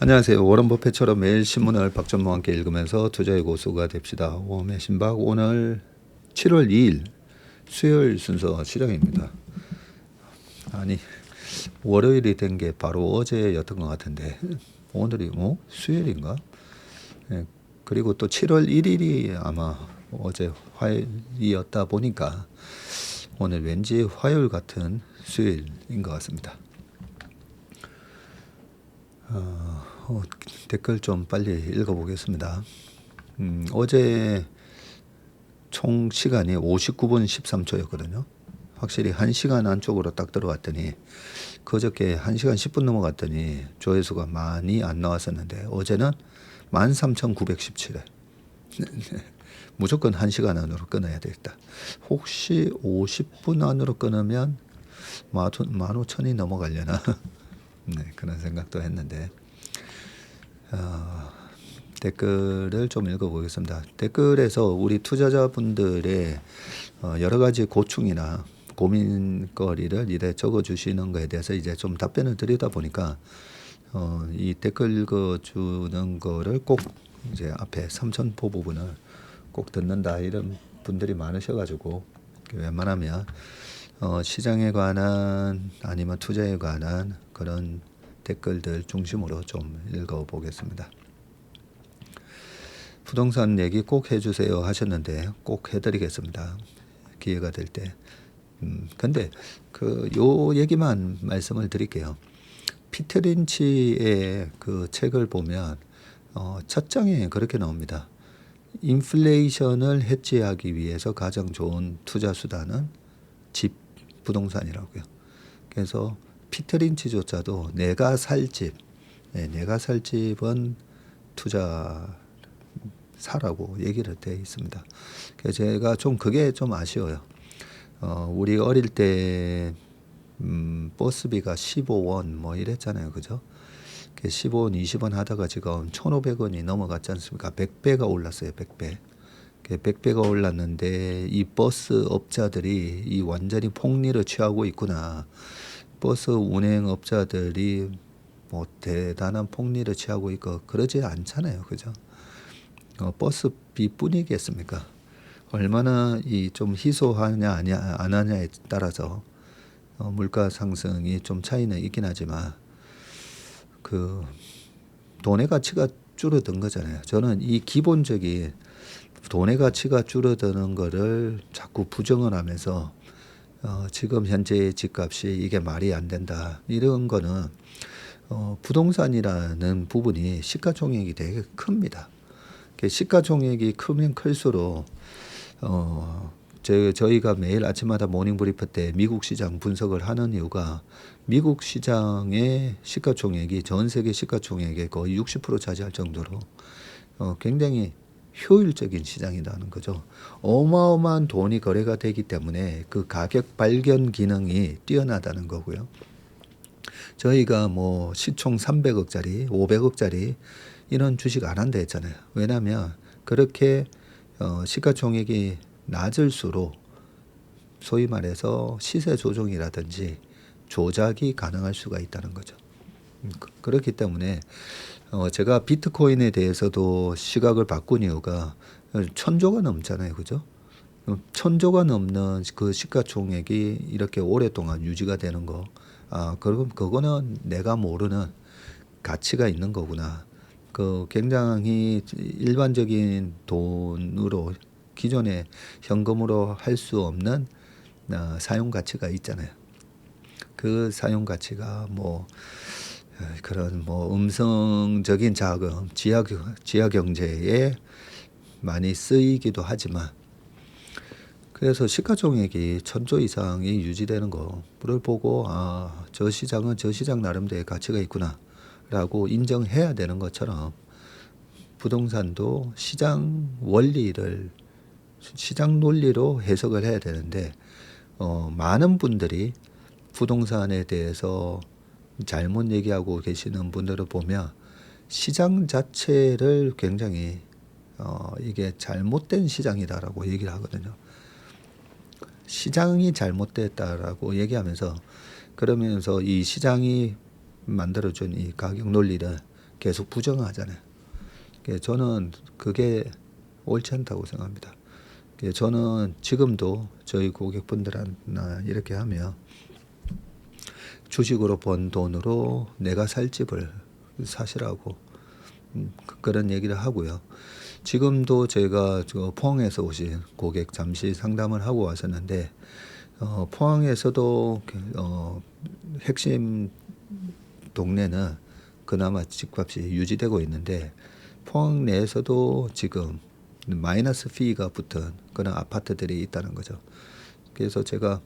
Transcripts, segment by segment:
안녕하세요. 워런 버핏처럼 매일 신문을 박전무와 함께 읽으면서 투자의 고수가 됩시다. 웜의 신박 오늘 7월 2일 수요일 순서 시작입니다. 아니 월요일이 된 게 바로 어제였던 것 같은데 오늘이 수요일인가? 네, 그리고 또 7월 1일이 아마 어제 화요일이었다 보니까 오늘 왠지 화요일 같은 수요일인 것 같습니다. 댓글 좀 빨리 읽어보겠습니다. 어제 총 시간이 59분 13초였거든요. 확실히 1시간 안쪽으로 딱 들어왔더니 그저께 1시간 10분 넘어갔더니 조회수가 많이 안 나왔었는데 어제는 13,917회. 무조건 1시간 안으로 끊어야 되겠다. 혹시 50분 안으로 끊으면 15,000이 넘어가려나? 네, 그런 생각도 했는데 댓글을 좀 읽어보겠습니다. 댓글에서 우리 투자자분들의 여러 가지 고충이나 고민거리를 이래 적어주시는 거에 대해서 이제 좀 답변을 드리다 보니까 이 댓글 읽어주는 거를 꼭 이제 앞에 삼천포 부분을 꼭 듣는다 이런 분들이 많으셔가지고 웬만하면 시장에 관한 아니면 투자에 관한 그런 댓글들 중심으로 좀 읽어보겠습니다. 부동산 얘기 꼭 해주세요 하셨는데 꼭 해드리겠습니다. 기회가 될 때. 근데 요 얘기만 말씀을 드릴게요. 피터 린치의 그 책을 보면 첫 장에 그렇게 나옵니다. 인플레이션을 해지하기 위해서 가장 좋은 투자 수단은 집, 부동산이라고요. 그래서 피터 린치조차도 내가 살 집, 내가 살 집은 투자 사라고 얘기를 돼 있습니다. 그래서 제가 좀 그게 좀 아쉬워요. 우리 어릴 때 버스비가 15원 뭐 이랬잖아요, 그죠? 15원, 20원 하다가 지금 1,500원이 넘어갔지 않습니까? 100배가 올랐어요, 100배. 100배가 올랐는데 이 버스 업자들이 이 완전히 폭리를 취하고 있구나. 버스 운행업자들이 뭐 대단한 폭리를 취하고 있고 그러지 않잖아요, 그죠? 버스비 뿐이겠습니까? 얼마나 이 좀 희소하냐 안 하냐에 따라서 물가 상승이 좀 차이는 있긴 하지만 그 돈의 가치가 줄어든 거잖아요. 저는 이 기본적인 돈의 가치가 줄어드는 거를 자꾸 부정을 하면서 지금 현재의 집값이 이게 말이 안 된다. 이런 거는 부동산이라는 부분이 시가총액이 되게 큽니다. 시가총액이 크면 클수록 저희가 매일 아침마다 모닝브리프 때 미국 시장 분석을 하는 이유가 미국 시장의 시가총액이 전 세계 시가총액의 거의 60% 차지할 정도로 굉장히 효율적인 시장이라는 거죠. 어마어마한 돈이 거래가 되기 때문에 그 가격 발견 기능이 뛰어나다는 거고요. 저희가 뭐 시총 300억짜리, 500억짜리 이런 주식 안 한다 했잖아요. 왜냐하면 그렇게 시가총액이 낮을수록 소위 말해서 시세 조정이라든지 조작이 가능할 수가 있다는 거죠. 그렇기 때문에 제가 비트코인에 대해서도 시각을 바꾼 이유가 1,000조가 넘잖아요, 그죠? 1,000조가 넘는 그 시가총액이 이렇게 오랫동안 유지가 되는 거, 그럼 그거는 내가 모르는 가치가 있는 거구나. 굉장히 일반적인 돈으로 기존의 현금으로 할 수 없는 사용 가치가 있잖아요. 그 사용 가치가 뭐 그런 뭐 음성적인 자금, 지하 경제에 많이 쓰이기도 하지만 그래서 시가총액이 1,000조 이상이 유지되는 거를 보고 저 시장은 저 시장 나름대로의 가치가 있구나라고 인정해야 되는 것처럼 부동산도 시장 원리를 시장 논리로 해석을 해야 되는데 많은 분들이 부동산에 대해서 잘못 얘기하고 계시는 분들을 보면 시장 자체를 굉장히 이게 잘못된 시장이다라고 얘기를 하거든요. 시장이 잘못됐다라고 얘기하면서 그러면서 이 시장이 만들어준 이 가격 논리를 계속 부정하잖아요. 저는 그게 옳지 않다고 생각합니다. 저는 지금도 저희 고객분들한테 이렇게 하면 주식으로 번 돈으로 내가 살 집을 사시라고 그런 얘기를 하고요. 지금도 제가 포항에서 오신 고객 잠시 상담을 하고 왔었는데 포항에서도 핵심 동네는 그나마 집값이 유지되고 있는데 포항 내에서도 지금 마이너스 피가 붙은 그런 아파트들이 있다는 거죠. 그래서 제가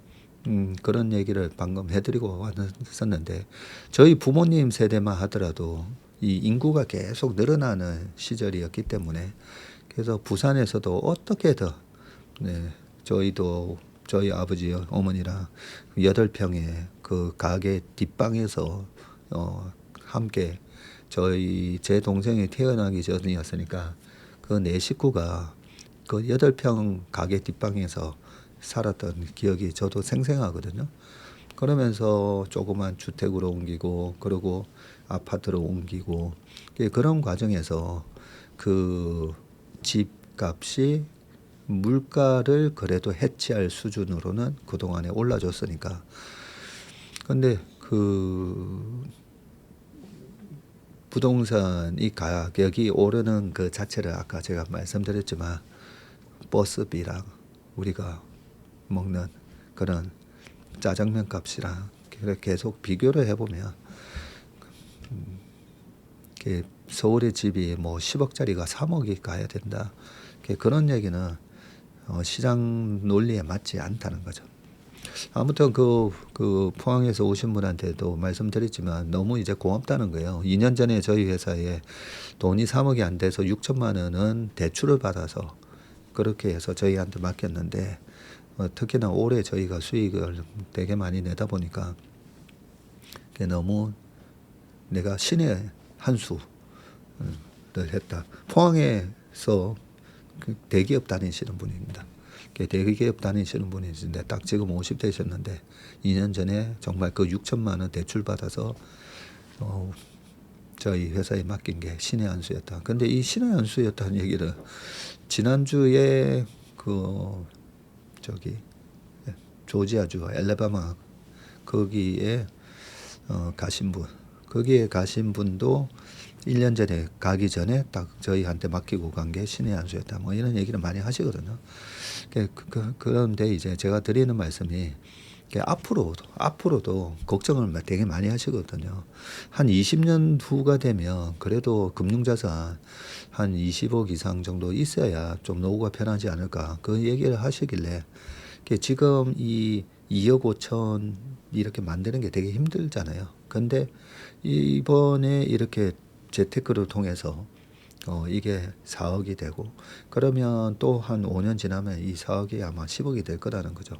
그런 얘기를 방금 해드리고 왔었는데 저희 부모님 세대만 하더라도 이 인구가 계속 늘어나는 시절이었기 때문에 그래서 부산에서도 어떻게든 네, 저희도 저희 아버지 어머니랑 8평의 그 가게 뒷방에서 함께 제 동생이 태어나기 전이었으니까 그 네 식구가 그 8평 가게 뒷방에서 살았던 기억이 저도 생생하거든요. 그러면서 조그만 주택으로 옮기고 그리고 아파트로 옮기고 그런 과정에서 그 집값이 물가를 그래도 해치할 수준으로는 그동안에 올라줬으니까. 근데 그 부동산이 가격이 오르는 그 자체를 아까 제가 말씀드렸지만 버스비랑 우리가 먹는 그런 짜장면 값이랑 계속 비교를 해보면 서울의 집이 뭐 10억짜리가 3억이 가야 된다. 그런 얘기는 시장 논리에 맞지 않다는 거죠. 아무튼 그 포항에서 오신 분한테도 말씀드렸지만 너무 이제 고맙다는 거예요. 2년 전에 저희 회사에 돈이 3억이 안 돼서 6천만 원은 대출을 받아서 그렇게 해서 저희한테 맡겼는데 특히나 올해 저희가 수익을 되게 많이 내다 보니까 너무 내가 신의 한 수를 했다. 포항에서 대기업 다니시는 분입니다. 대기업 다니시는 분이신데 딱 지금 50대셨는데 2년 전에 정말 그 6천만 원 대출 받아서 저희 회사에 맡긴 게 신의 한 수였다. 근데 이 신의 한 수였다는 얘기를 지난주에 조지아주 엘레바마 거기에 가신 분, 거기에 가신 분도 1년 전에 가기 전에 딱 저희한테 맡기고 간 게 신의 한 수였다. 뭐 이런 얘기를 많이 하시거든요. 그런데 이제 제가 드리는 말씀이 앞으로도 걱정을 되게 많이 하시거든요. 한 20년 후가 되면 그래도 금융자산 한 20억 이상 정도 있어야 좀 노후가 편하지 않을까. 그 얘기를 하시길래 지금 이 2억 5천 이렇게 만드는 게 되게 힘들잖아요. 근데 이번에 이렇게 재테크를 통해서 이게 4억이 되고 그러면 또 한 5년 지나면 이 4억이 아마 10억이 될 거라는 거죠.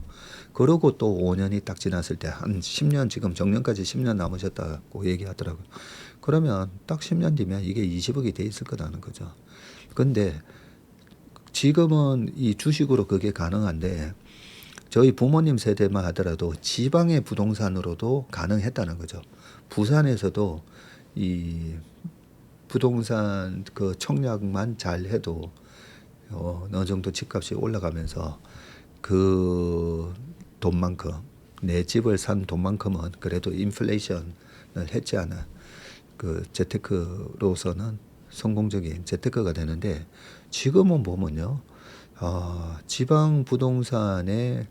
그러고 또 5년이 딱 지났을 때 한 10년 지금 정년까지 10년 남으셨다고 얘기하더라고요. 그러면 딱 10년 뒤면 이게 20억이 돼 있을 거라는 거죠. 근데 지금은 이 주식으로 그게 가능한데 저희 부모님 세대만 하더라도 지방의 부동산으로도 가능했다는 거죠. 부산에서도 이 부동산 그 청약만 잘 해도 어느 정도 집값이 올라가면서 그 돈만큼 내 집을 산 돈만큼은 그래도 인플레이션을 해지하는 그 재테크로서는 성공적인 재테크가 되는데 지금은 보면요. 지방 부동산에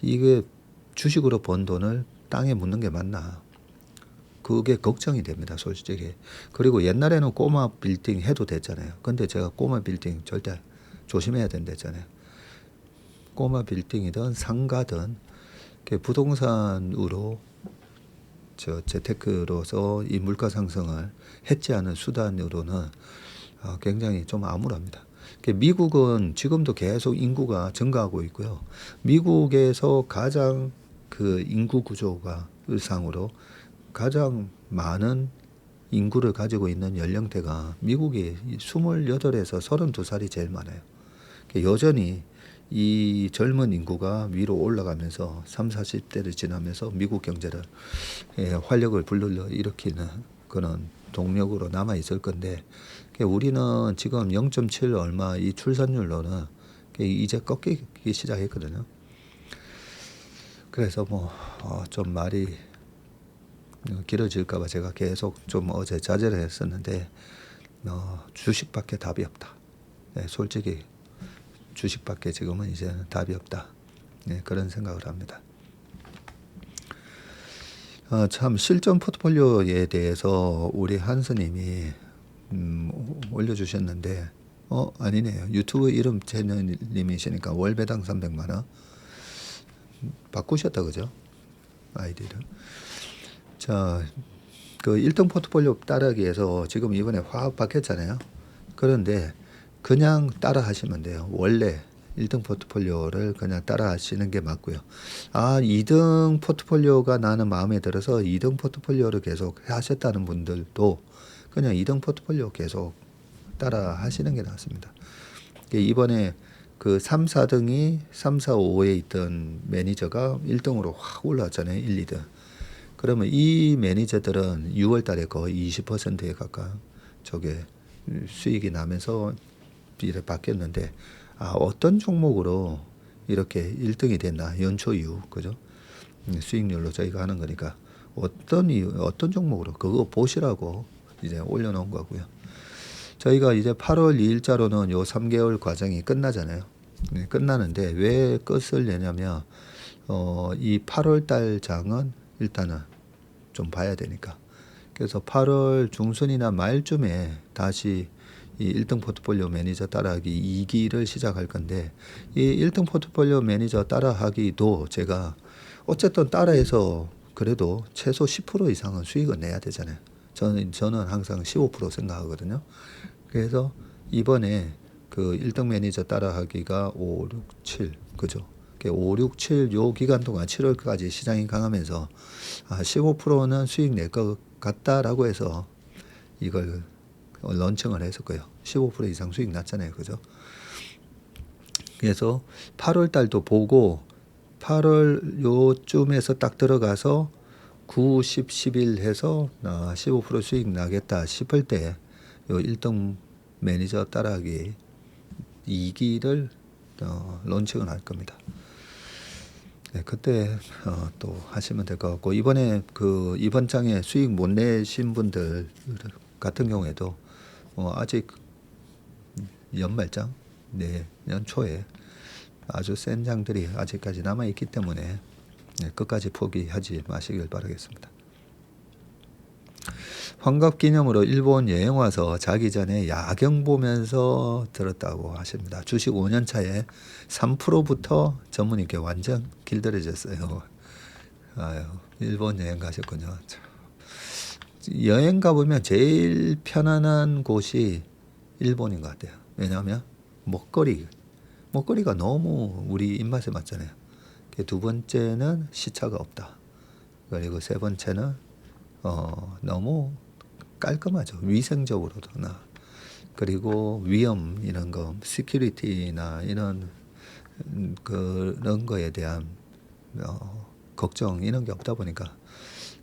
이게 주식으로 번 돈을 땅에 묻는 게 맞나? 그게 걱정이 됩니다, 솔직히. 그리고 옛날에는 꼬마 빌딩 해도 됐잖아요. 근데 제가 꼬마 빌딩 절대 조심해야 된다잖아요. 꼬마 빌딩이든 상가든 부동산으로 재테크로서 이 물가 상승을 해지하는 수단으로는 굉장히 좀 암울합니다. 미국은 지금도 계속 인구가 증가하고 있고요. 미국에서 가장 그 인구 구조가 상으로 가장 많은 인구를 가지고 있는 연령대가 미국이 28에서 32살이 제일 많아요. 여전히 이 젊은 인구가 위로 올라가면서 30, 40대를 지나면서 미국 경제를 활력을 불러 일으키는 그런 동력으로 남아 있을 건데 우리는 지금 0.7 얼마 이 출산율로는 이제 꺾이기 시작했거든요. 그래서 좀 말이 길어질까봐 제가 계속 좀 어제 자제를 했었는데 주식밖에 답이 없다. 네, 솔직히 주식밖에 지금은 이제는 답이 없다. 네, 그런 생각을 합니다. 참 실전 포트폴리오에 대해서 우리 한스님이 올려주셨는데 아니네요. 유튜브 이름 채널님이시니까 월배당 300만 원 바꾸셨다 그죠? 아이디를. 자, 그 1등 포트폴리오 따라하기 위해서 지금 이번에 확 바뀌었잖아요. 그런데 그냥 따라 하시면 돼요. 원래 1등 포트폴리오를 그냥 따라 하시는 게 맞고요. 2등 포트폴리오가 나는 마음에 들어서 2등 포트폴리오를 계속 하셨다는 분들도 그냥 2등 포트폴리오 계속 따라 하시는 게 낫습니다. 이번에 그 3, 4등이 3, 4, 5에 있던 매니저가 1등으로 확 올라왔잖아요. 1, 2등. 그러면 이 매니저들은 6월 달에 거의 20%에 가까운 저게 수익이 나면서 이렇게 바뀌었는데 어떤 종목으로 이렇게 1등이 됐나 연초 이후 그죠? 수익률로 저희가 하는 거니까 어떤 종목으로 그거 보시라고 이제 올려놓은 거고요. 저희가 이제 8월 2일자로는 요 3개월 과정이 끝나잖아요. 끝나는데 왜 끝을 내냐면 이 8월 달 장은 일단은 좀 봐야 되니까. 그래서 8월 중순이나 말쯤에 다시 이 1등 포트폴리오 매니저 따라하기 2기를 시작할 건데 이 1등 포트폴리오 매니저 따라하기도 제가 어쨌든 따라해서 그래도 최소 10% 이상은 수익을 내야 되잖아요. 저는 항상 15% 생각하거든요. 그래서 이번에 그 1등 매니저 따라하기가 5, 6, 7 그죠? 5, 6, 7 요 기간 동안 7월까지 시장이 강하면서 15%는 수익 낼 것 같다라고 해서 이걸 런칭을 했었고요. 15% 이상 수익 났잖아요. 그죠? 그래서 8월 달도 보고 8월 요쯤에서 딱 들어가서 9, 10, 11 해서 15% 수익 나겠다 싶을 때 요 1등 매니저 따라하기 2기를 런칭을 할 겁니다. 네, 그때 또 하시면 될 것 같고 이번에 그 이번 장에 수익 못 내신 분들 같은 경우에도 아직 연말장 내년 초에 아주 센 장들이 아직까지 남아 있기 때문에 끝까지 포기하지 마시길 바라겠습니다. 환갑 기념으로 일본 여행 와서 자기 전에 야경 보면서 들었다고 하십니다. 주식 5년 차에 3%부터 전문님께 완전 길들여졌어요. 아유, 일본 여행 가셨군요. 여행 가보면 제일 편안한 곳이 일본인 것 같아요. 왜냐하면 먹거리가 너무 우리 입맛에 맞잖아요. 두 번째는 시차가 없다. 그리고 세 번째는 너무 깔끔하죠. 위생적으로도나 그리고 위험 이런 거, 시큐리티나 이런 그런 거에 대한 걱정 이런 게 없다 보니까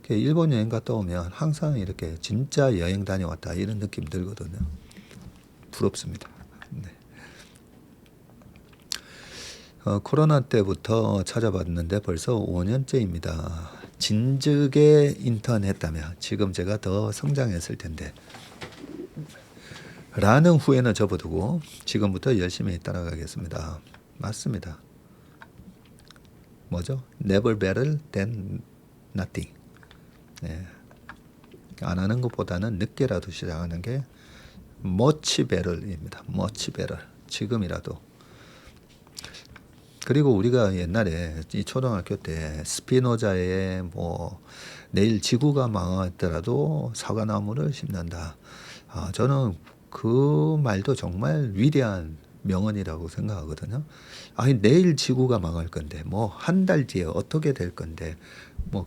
일본 여행 갔다 오면 항상 이렇게 진짜 여행 다녀왔다 이런 느낌 들거든요. 부럽습니다. 네. 코로나 때부터 찾아봤는데 벌써 5년째입니다. 진즉에 인턴 했다면 지금 제가 더 성장했을 텐데 라는 후회는 접어두고 지금부터 열심히 따라가겠습니다. 맞습니다. 뭐죠? Never better than nothing. 네. 안 하는 것보다는 늦게라도 시작하는 게 much better입니다. much better. 지금이라도. 그리고 우리가 옛날에 이 초등학교 때 스피노자의 내일 지구가 망하더라도 사과나무를 심는다. 저는 그 말도 정말 위대한 명언이라고 생각하거든요. 내일 지구가 망할 건데 한 달 뒤에 어떻게 될 건데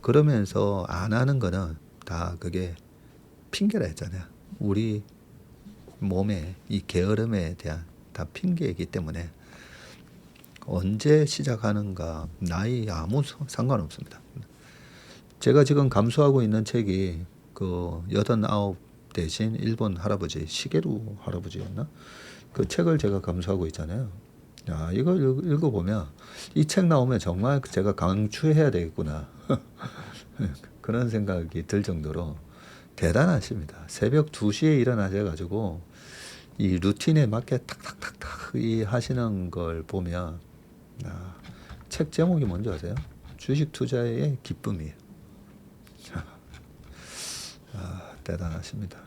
그러면서 안 하는 거는 다 그게 핑계라 했잖아요. 우리 몸의 이 게으름에 대한 다 핑계이기 때문에 언제 시작하는가 나이 아무 상관없습니다. 제가 지금 감수하고 있는 책이 그 그 89 대신 일본 할아버지 시게루 할아버지였나? 그 책을 제가 감수하고 있잖아요. 야, 이걸 읽어보면 이 책 나오면 정말 제가 강추해야 되겠구나. 그런 생각이 들 정도로 대단하십니다. 새벽 2시에 일어나셔가지고 이 루틴에 맞게 탁탁탁탁 이 하시는 걸 보면 책 제목이 뭔지 아세요? 주식 투자의 기쁨이에요. 대단하십니다.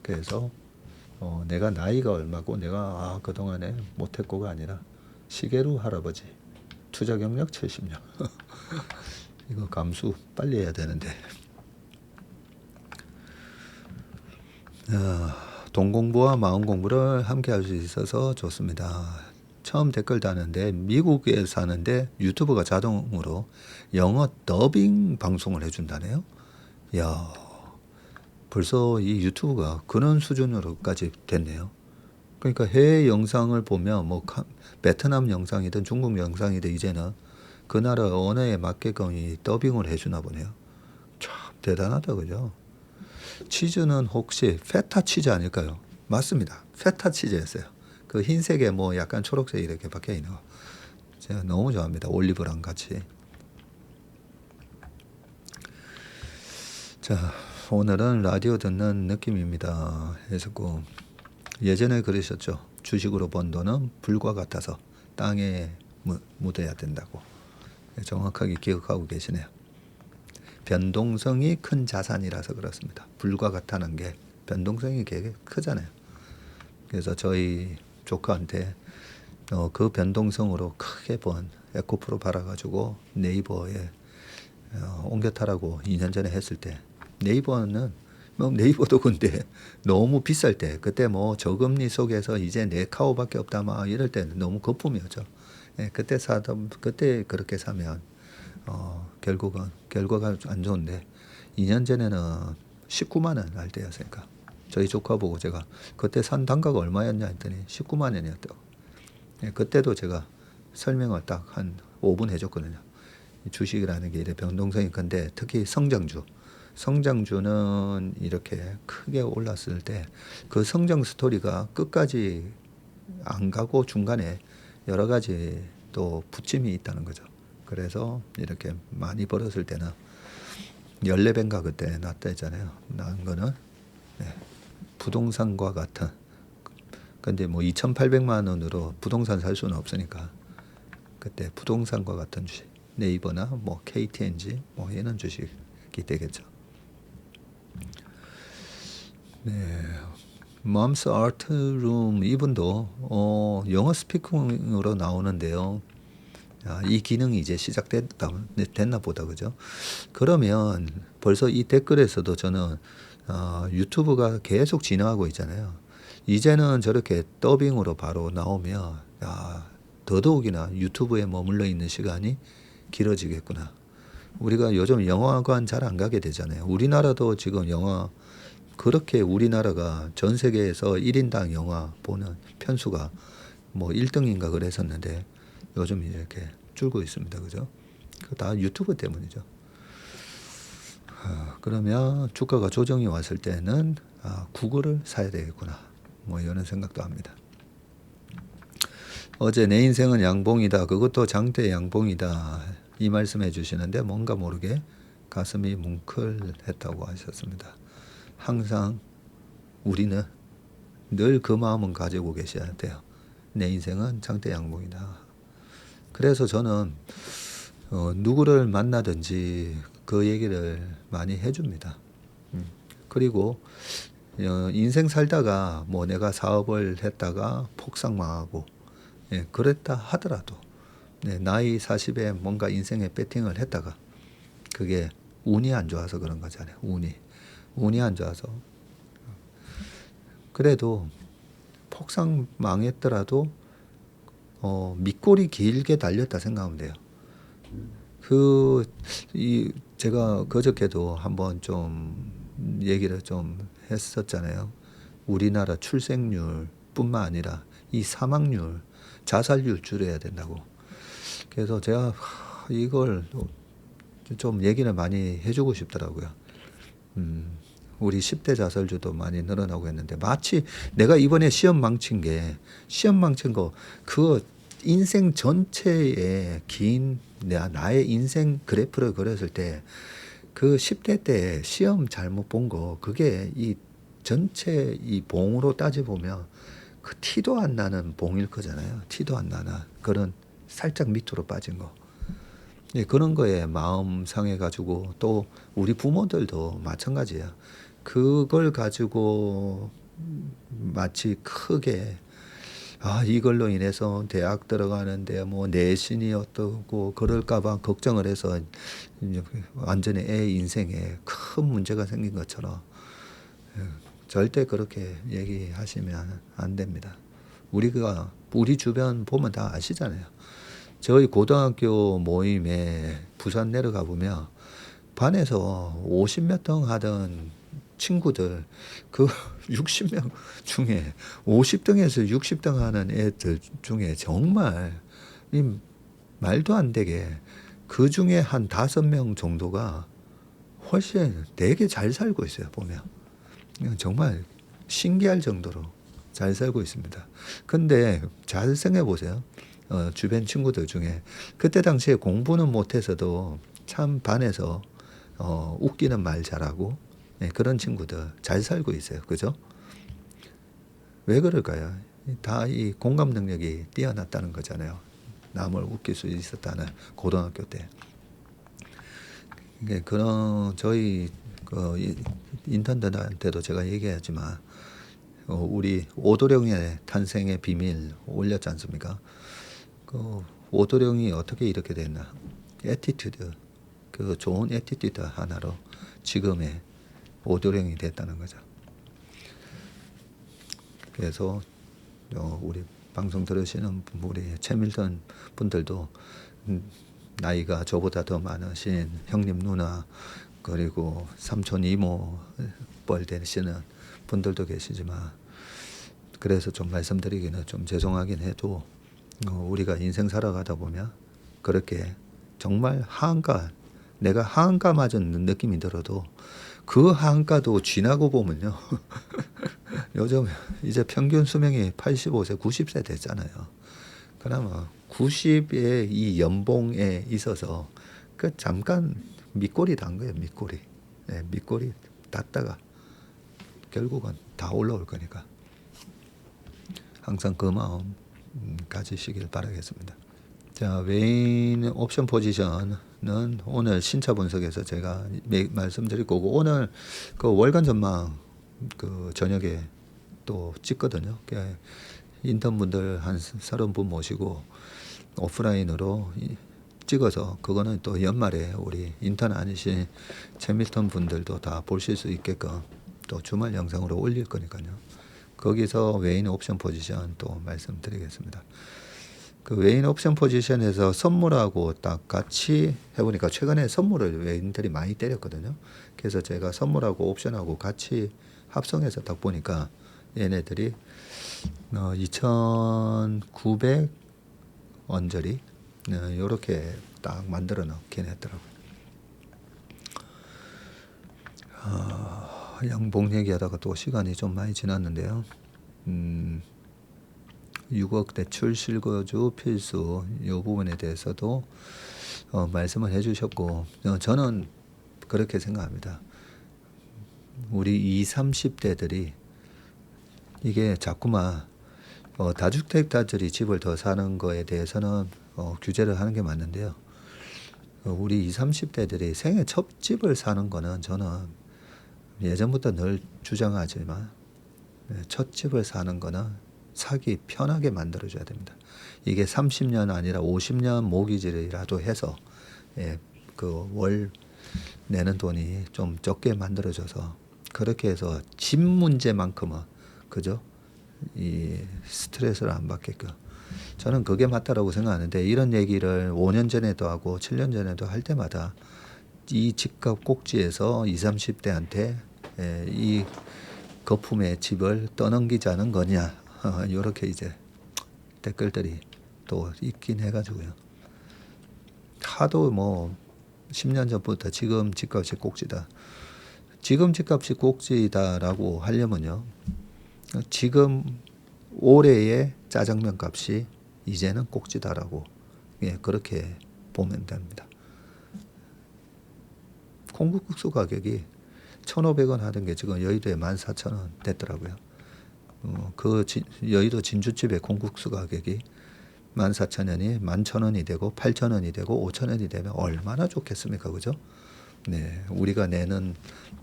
그래서 내가 나이가 얼마고 내가 그동안에 못했고가 아니라 시게루 할아버지 투자 경력 70년 이거 감수 빨리 해야 되는데 돈 공부와 마음 공부를 함께 할 수 있어서 좋습니다. 처음 댓글 다는데 미국에 사는데 유튜브가 자동으로 영어 더빙 방송을 해준다네요. 야, 벌써 이 유튜브가 그런 수준으로까지 됐네요. 그러니까 해외 영상을 보면 뭐 베트남 영상이든 중국 영상이든 이제는 그 나라 언어에 맞게끔 이 더빙을 해주나 보네요. 참 대단하다, 그죠? 치즈는 혹시 페타 치즈 아닐까요? 맞습니다. 페타 치즈였어요. 그 흰색에 뭐 약간 초록색 이렇게 박혀 있는 거. 제가 너무 좋아합니다. 올리브랑 같이. 자, 오늘은 라디오 듣는 느낌입니다. 해석고 예전에 그러셨죠. 주식으로 번 돈은 불과 같아서 땅에 묻어야 된다고. 정확하게 기억하고 계시네요. 변동성이 큰 자산이라서 그렇습니다. 불과 같다는 게 변동성이 되게 크잖아요. 그래서 저희 조카한테 그 변동성으로 크게 번 에코프로 팔아가지고 네이버에 옮겨 타라고 2년 전에 했을 때 네이버는 뭐 네이버도 근데 너무 비쌀 때 그때 뭐 저금리 속에서 이제 내 카오밖에 없다 막 이럴 때는 너무 거품이었죠. 그때 그렇게 사면 결과가 안 좋은데 2년 전에는 19만 원 할 때였으니까 저희 조카 보고 제가 그때 산 단가가 얼마였냐 했더니 19만 원이었다고. 그때도 제가 설명을 딱 한 5분 해줬거든요. 주식이라는 게 이래 변동성이 큰데 특히 성장주는 이렇게 크게 올랐을 때 그 성장 스토리가 끝까지 안 가고 중간에 여러 가지 또 부침이 있다는 거죠. 그래서 이렇게 많이 벌었을 때는 14배인가 그때 났다 했잖아요. 난 거는 부동산과 같은. 근데 뭐 2,800만 원으로 부동산 살 수는 없으니까 그때 부동산과 같은 주식. 네이버나 뭐 KTNG 뭐 이런 주식이 되겠죠. 네. 맘스 아트 룸 이분도 영어 스피킹으로 나오는데요. 이 기능이 이제 시작됐나 보다, 그죠? 그러면 벌써 이 댓글에서도 저는 유튜브가 계속 진화하고 있잖아요. 이제는 저렇게 더빙으로 바로 나오면 더더욱이나 유튜브에 머물러 있는 시간이 길어지겠구나. 우리가 요즘 영화관 잘 안 가게 되잖아요. 우리나라도 지금 영화 그렇게 우리나라가 전 세계에서 1인당 영화 보는 편수가 뭐 1등인가 그랬었는데 요즘 이렇게 줄고 있습니다. 그죠? 다 유튜브 때문이죠. 그러면 주가가 조정이 왔을 때는 구글을 사야 되겠구나. 뭐 이런 생각도 합니다. 어제 내 인생은 양봉이다. 그것도 장대 양봉이다. 이 말씀해 주시는데 뭔가 모르게 가슴이 뭉클했다고 하셨습니다. 항상 우리는 늘 그 마음은 가지고 계셔야 돼요. 내 인생은 장대 양봉이다. 그래서 저는 누구를 만나든지 그 얘기를 많이 해줍니다. 그리고 인생 살다가 뭐 내가 사업을 했다가 폭삭 망하고 그랬다 하더라도 나이 40에 뭔가 인생에 배팅을 했다가 그게 운이 안 좋아서 그런 거잖아요. 운이 안 좋아서 그래도 폭삭 망했더라도 밑골이 길게 달렸다 생각하면 돼요. 제가 그저께도 한번 좀 얘기를 좀 했었잖아요. 우리나라 출생률 뿐만 아니라 이 사망률, 자살률 줄여야 된다고. 그래서 제가 이걸 좀 얘기를 많이 해주고 싶더라고요. 우리 10대 자살주도 많이 늘어나고 있는데 마치 내가 이번에 시험 망친 거 그 인생 전체의 긴 나의 인생 그래프를 그렸을 때 그 10대 때 시험 잘못 본 거 그게 이 전체 이 봉으로 따져보면 그 티도 안 나는 봉일 거잖아요. 티도 안 나는 그런 살짝 밑으로 빠진 거. 예, 그런 거에 마음 상해가지고 또 우리 부모들도 마찬가지야. 그걸 가지고 마치 크게 이걸로 인해서 대학 들어가는데 뭐 내신이 어떻고 그럴까봐 걱정을 해서 완전히 애 인생에 큰 문제가 생긴 것처럼 절대 그렇게 얘기하시면 안 됩니다. 우리 주변 보면 다 아시잖아요. 저희 고등학교 모임에 부산 내려가 보면 반에서 50몇 등 하던 친구들 그 60명 중에 50등에서 60등 하는 애들 중에 정말 말도 안 되게 그 중에 한 5명 정도가 훨씬 되게 잘 살고 있어요. 보면 정말 신기할 정도로 잘 살고 있습니다. 근데 잘 생각해 보세요. 주변 친구들 중에 그때 당시에 공부는 못해서도 참 반에서 웃기는 말 잘하고 그런 친구들 잘 살고 있어요. 그죠? 왜 그럴까요? 다 이 공감 능력이 뛰어났다는 거잖아요. 남을 웃길 수 있었다는 고등학교 때. 그런 저희 인턴들한테도 제가 얘기하지만 우리 오도령의 탄생의 비밀 올렸지 않습니까? 그 오도령이 어떻게 이렇게 됐나? 애티튜드, 그 좋은 애티튜드 하나로 지금의 오도령이 됐다는 거죠. 그래서 우리 방송 들으시는 우리 최밀턴 분들도 나이가 저보다 더 많으신 형님 누나 그리고 삼촌 이모 뻘 되시는 분들도 계시지만 그래서 좀 말씀드리기는 좀 죄송하긴 해도 우리가 인생 살아가다 보면 그렇게 정말 내가 하한가 맞은 느낌이 들어도 그 하한가도 지나고 보면요. 요즘 이제 평균 수명이 85세, 90세 됐잖아요. 그나마 90의 이 연봉에 있어서 그 잠깐 밑꼬리 단 거예요. 밑꼬리. 네, 밑꼬리 닿다가 결국은 다 올라올 거니까 항상 그 마음 가지시길 바라겠습니다. 자, 외인 옵션 포지션은 오늘 신차 분석에서 제가 말씀드릴 거고 오늘 그 월간 전망 그 저녁에 또 찍거든요. 인턴분들 한 30분 모시고 오프라인으로 찍어서 그거는 또 연말에 우리 인턴 아니신 최밀턴 분들도 다 보실 수 있게끔 또 주말 영상으로 올릴 거니까요. 거기서 외인 옵션 포지션 또 말씀드리겠습니다. 그 외인 옵션 포지션에서 선물하고 딱 같이 해보니까 최근에 선물을 외인들이 많이 때렸거든요. 그래서 제가 선물하고 옵션하고 같이 합성해서 딱 보니까 얘네들이 2,900 언저리 요렇게 딱 만들어 놓긴 했더라고요. 양봉 얘기하다가 또 시간이 좀 많이 지났는데요. 6억 대출 실거주 필수 이 부분에 대해서도 말씀을 해주셨고 저는 그렇게 생각합니다. 우리 20, 30대들이 이게 자꾸만 다주택자들이 집을 더 사는 거에 대해서는 규제를 하는 게 맞는데요. 우리 20, 30대들이 생애 첫 집을 사는 거는 저는 예전부터 늘 주장하지만 첫 집을 사는 거는 사기 편하게 만들어줘야 됩니다. 이게 30년 아니라 50년 모기지라도 해서 그 월 내는 돈이 좀 적게 만들어져서 그렇게 해서 집 문제만큼은 그죠? 이 스트레스를 안 받게끔 저는 그게 맞다라고 생각하는데 이런 얘기를 5년 전에도 하고 7년 전에도 할 때마다 이 집값 꼭지에서 20, 30대한테 이 거품의 집을 떠넘기자는 거냐 이렇게 이제 댓글들이 또 있긴 해가지고요. 하도 뭐 10년 전부터 지금 집값이 꼭지다. 지금 집값이 꼭지다라고 하려면요. 지금 올해의 짜장면 값이 이제는 꼭지다라고 그렇게 보면 됩니다. 콩국수 가격이 1,500원 하던 게 지금 여의도에 14,000원 됐더라고요. 여의도 진주집의 콩국수 가격이 14,000원이 11,000원이 되고 8,000원이 되고 5,000원이 되면 얼마나 좋겠습니까? 그죠? 네, 우리가 내는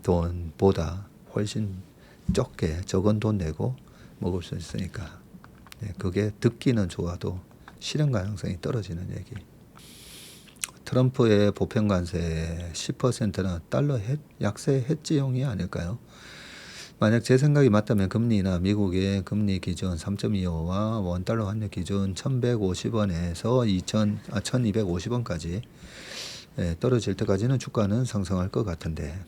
돈보다 훨씬 적은 돈 내고 먹을 수 있으니까 그게 듣기는 좋아도 실현 가능성이 떨어지는 얘기. 트럼프의 보편 관세 10%는 달러 약세 해지용이 아닐까요? 만약 제 생각이 맞다면 금리나 미국의 금리 기준 3.25와 원달러 환율 기준 1,150원에서 1,250원까지 떨어질 때까지는 주가는 상승할 것 같은데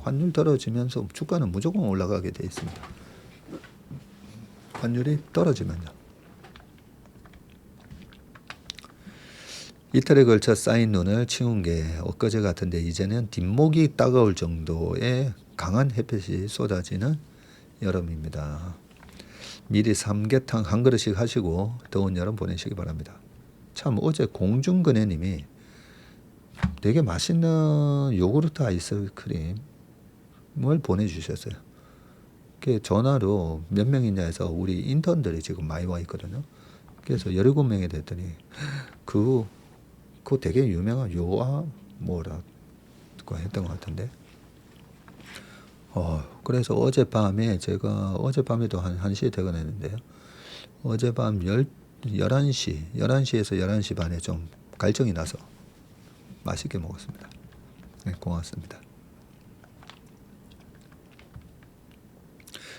환율 떨어지면서 주가는 무조건 올라가게 돼 있습니다. 환율이 떨어지면요. 이틀에 걸쳐 쌓인 눈을 치운 게 엊그제 같은데 이제는 뒷목이 따가울 정도의 강한 햇빛이 쏟아지는 여름입니다. 미리 삼계탕 한 그릇씩 하시고 더운 여름 보내시기 바랍니다. 참 어제 공중근혜님이 되게 맛있는 요구르트 아이스크림을 보내주셨어요. 전화로 몇 명이냐 해서 우리 인턴들이 지금 많이 와 있거든요. 그래서 17명이 됐더니 그거 되게 유명한 요아 뭐라고 했던 것 같은데 그래서 어젯밤에 제가 어젯밤에도 한 1시에 퇴근했는데요. 어젯밤 11시에서 11시 반에 좀 갈증이 나서 맛있게 먹었습니다. 네, 고맙습니다.